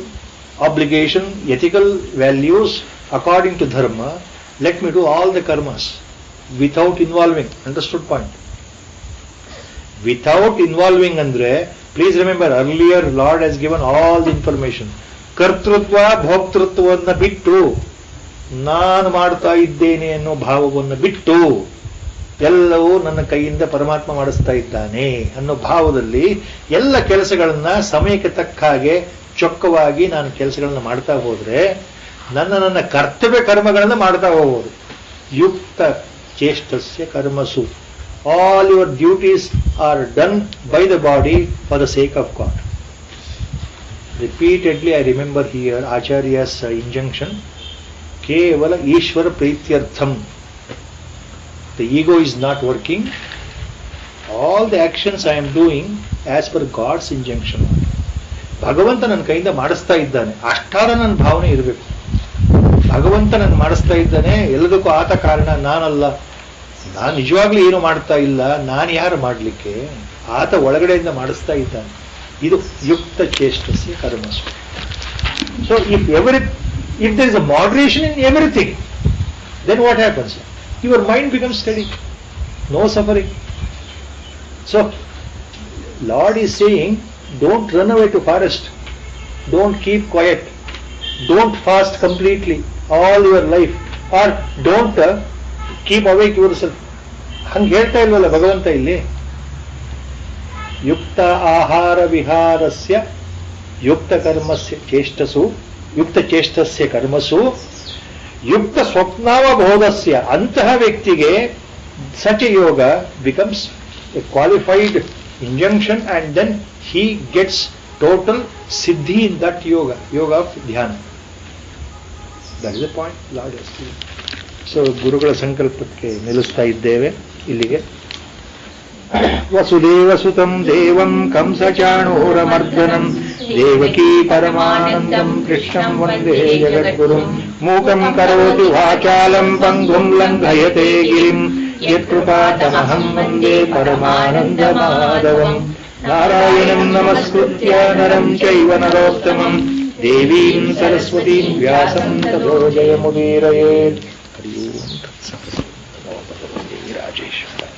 obligation, ethical values, according to dharma, let me do all the karmas without involving. Understood point? Without involving andre, please remember earlier Lord has given all the information. ಕರ್ತೃತ್ವ ಭೋಕ್ತೃತ್ವವನ್ನು ಬಿಟ್ಟು, ನಾನು ಮಾಡ್ತಾ ಇದ್ದೇನೆ ಅನ್ನೋ ಭಾವವನ್ನು ಬಿಟ್ಟು, ಎಲ್ಲವೂ ನನ್ನ ಕೈಯಿಂದ ಪರಮಾತ್ಮ ಮಾಡಿಸ್ತಾ ಇದ್ದಾನೆ ಅನ್ನೋ ಭಾವದಲ್ಲಿ ಎಲ್ಲ ಕೆಲಸಗಳನ್ನ ಸಮಯಕ್ಕೆ ತಕ್ಕ ಹಾಗೆ ಚೊಕ್ಕವಾಗಿ ನಾನು ಕೆಲಸಗಳನ್ನ ಮಾಡ್ತಾ ಹೋದ್ರೆ ನನ್ನ ಕರ್ತವ್ಯ ಕರ್ಮಗಳನ್ನ ಮಾಡ್ತಾ ಹೋಗೋದು. ಯುಕ್ತ ಚೇಷ್ಟಸ್ಯ ಕರ್ಮಸು. All your duties are done by the body for the sake of God. Repeatedly I remember here Acharya's injunction, kevala Ishvara Prityartham. The ego is not working. All the actions I am doing as per God's injunction. ಭಗವಂತ ನನ್ನ ಕೈಯಿಂದ ಮಾಡಿಸ್ತಾ ಇದ್ದಾನೆ, ಅಷ್ಟಾರ ನನ್ನ ಭಾವನೆ ಇರಬೇಕು. ಭಗವಂತ ನನ್ನ ಮಾಡಿಸ್ತಾ ಇದ್ದಾನೆ, ಎಲ್ಲದಕ್ಕೂ ಆತ ಕಾರಣ, ನಾನಲ್ಲ. ನಾನು ನಿಜವಾಗ್ಲೂ ಏನು ಮಾಡ್ತಾ ಇಲ್ಲ, ನಾನು ಯಾರು ಮಾಡಲಿಕ್ಕೆ, ಆತ ಒಳಗಡೆಯಿಂದ ಮಾಡಿಸ್ತಾ ಇದ್ದಾನೆ. ಇದು ಯುಕ್ತ ಚೇಷ್ಟಸ್ಯ ಕರ್ಮಸು. So if there is a moderation in everything, then what happens? Your mind becomes steady, no suffering. So Lord is saying, don't run away to forest, don't keep quiet, don't fast completely all your life, or don't keep awake your self. ಹಂಗೆ ಹೇಳ್ತಾ ಇಲ್ವಲ್ಲ ಭಗವಂತ ಇಲ್ಲಿ. ಯುಕ್ತ ಆಹಾರ ವಿಹಾರಸ್ಯ ಯುಕ್ತ ಕರ್ಮಸ್ಯ ಚೇಷ್ಟಸು ಯುಕ್ತ ಚೇಷ್ಟಸ್ಯ ಕರ್ಮಸು ಯುಕ್ತ ಸ್ವಪ್ನಾವಬೋಧಸ್ಯ. ಅಂತಹ ವ್ಯಕ್ತಿಗೆ such a yoga becomes a qualified injunction, and then he gets total siddhi in that yoga of dhyana. That is the point Lord has given. So ಗುರುಗಳ ಸಂಕಲ್ಪಕ್ಕೆ ನಿಲ್ಲಿಸ್ತಾ ಇದ್ದೇವೆ ಇಲ್ಲಿಗೆ. ವಸುದೇವಸುತಂ ದೇವಂ ಕಂಸಚಾಣೂರಮರ್ದನಂ ದೇವಕೀ ಪರಮಾನಂದಂ ಕೃಷ್ಣಂ ವಂದೇ ಜಗದ್ಗುರುಂ ಮೂಕಂ ಕರೋತಿ ವಾಚಾಲಂ ಪಂಗುಂ ಲಂಘಯತೆ ಗಿರಿಂ ಯತ್ಕೃಪಾತಮಹಂ ವಂದೇ ಪರಮಾನಂದಮಾಧವಂ. ನಾರಾಯಣಂ ನಮಸ್ಕೃತ್ಯ ನರಂ ಚೈವ ನರೋತ್ತಮಂ ದೇವೀಂ ಸರಸ್ವತೀಂ ವ್ಯಾಸಂ ತಥೋ ಜಯಮುದೀರಯೇತ್. ಹರಿ ಓಂ ತತ್ಸತ್. ನಮೋ ಭಗವತೆ ರಾಜೇಶ್ವರಾಯ.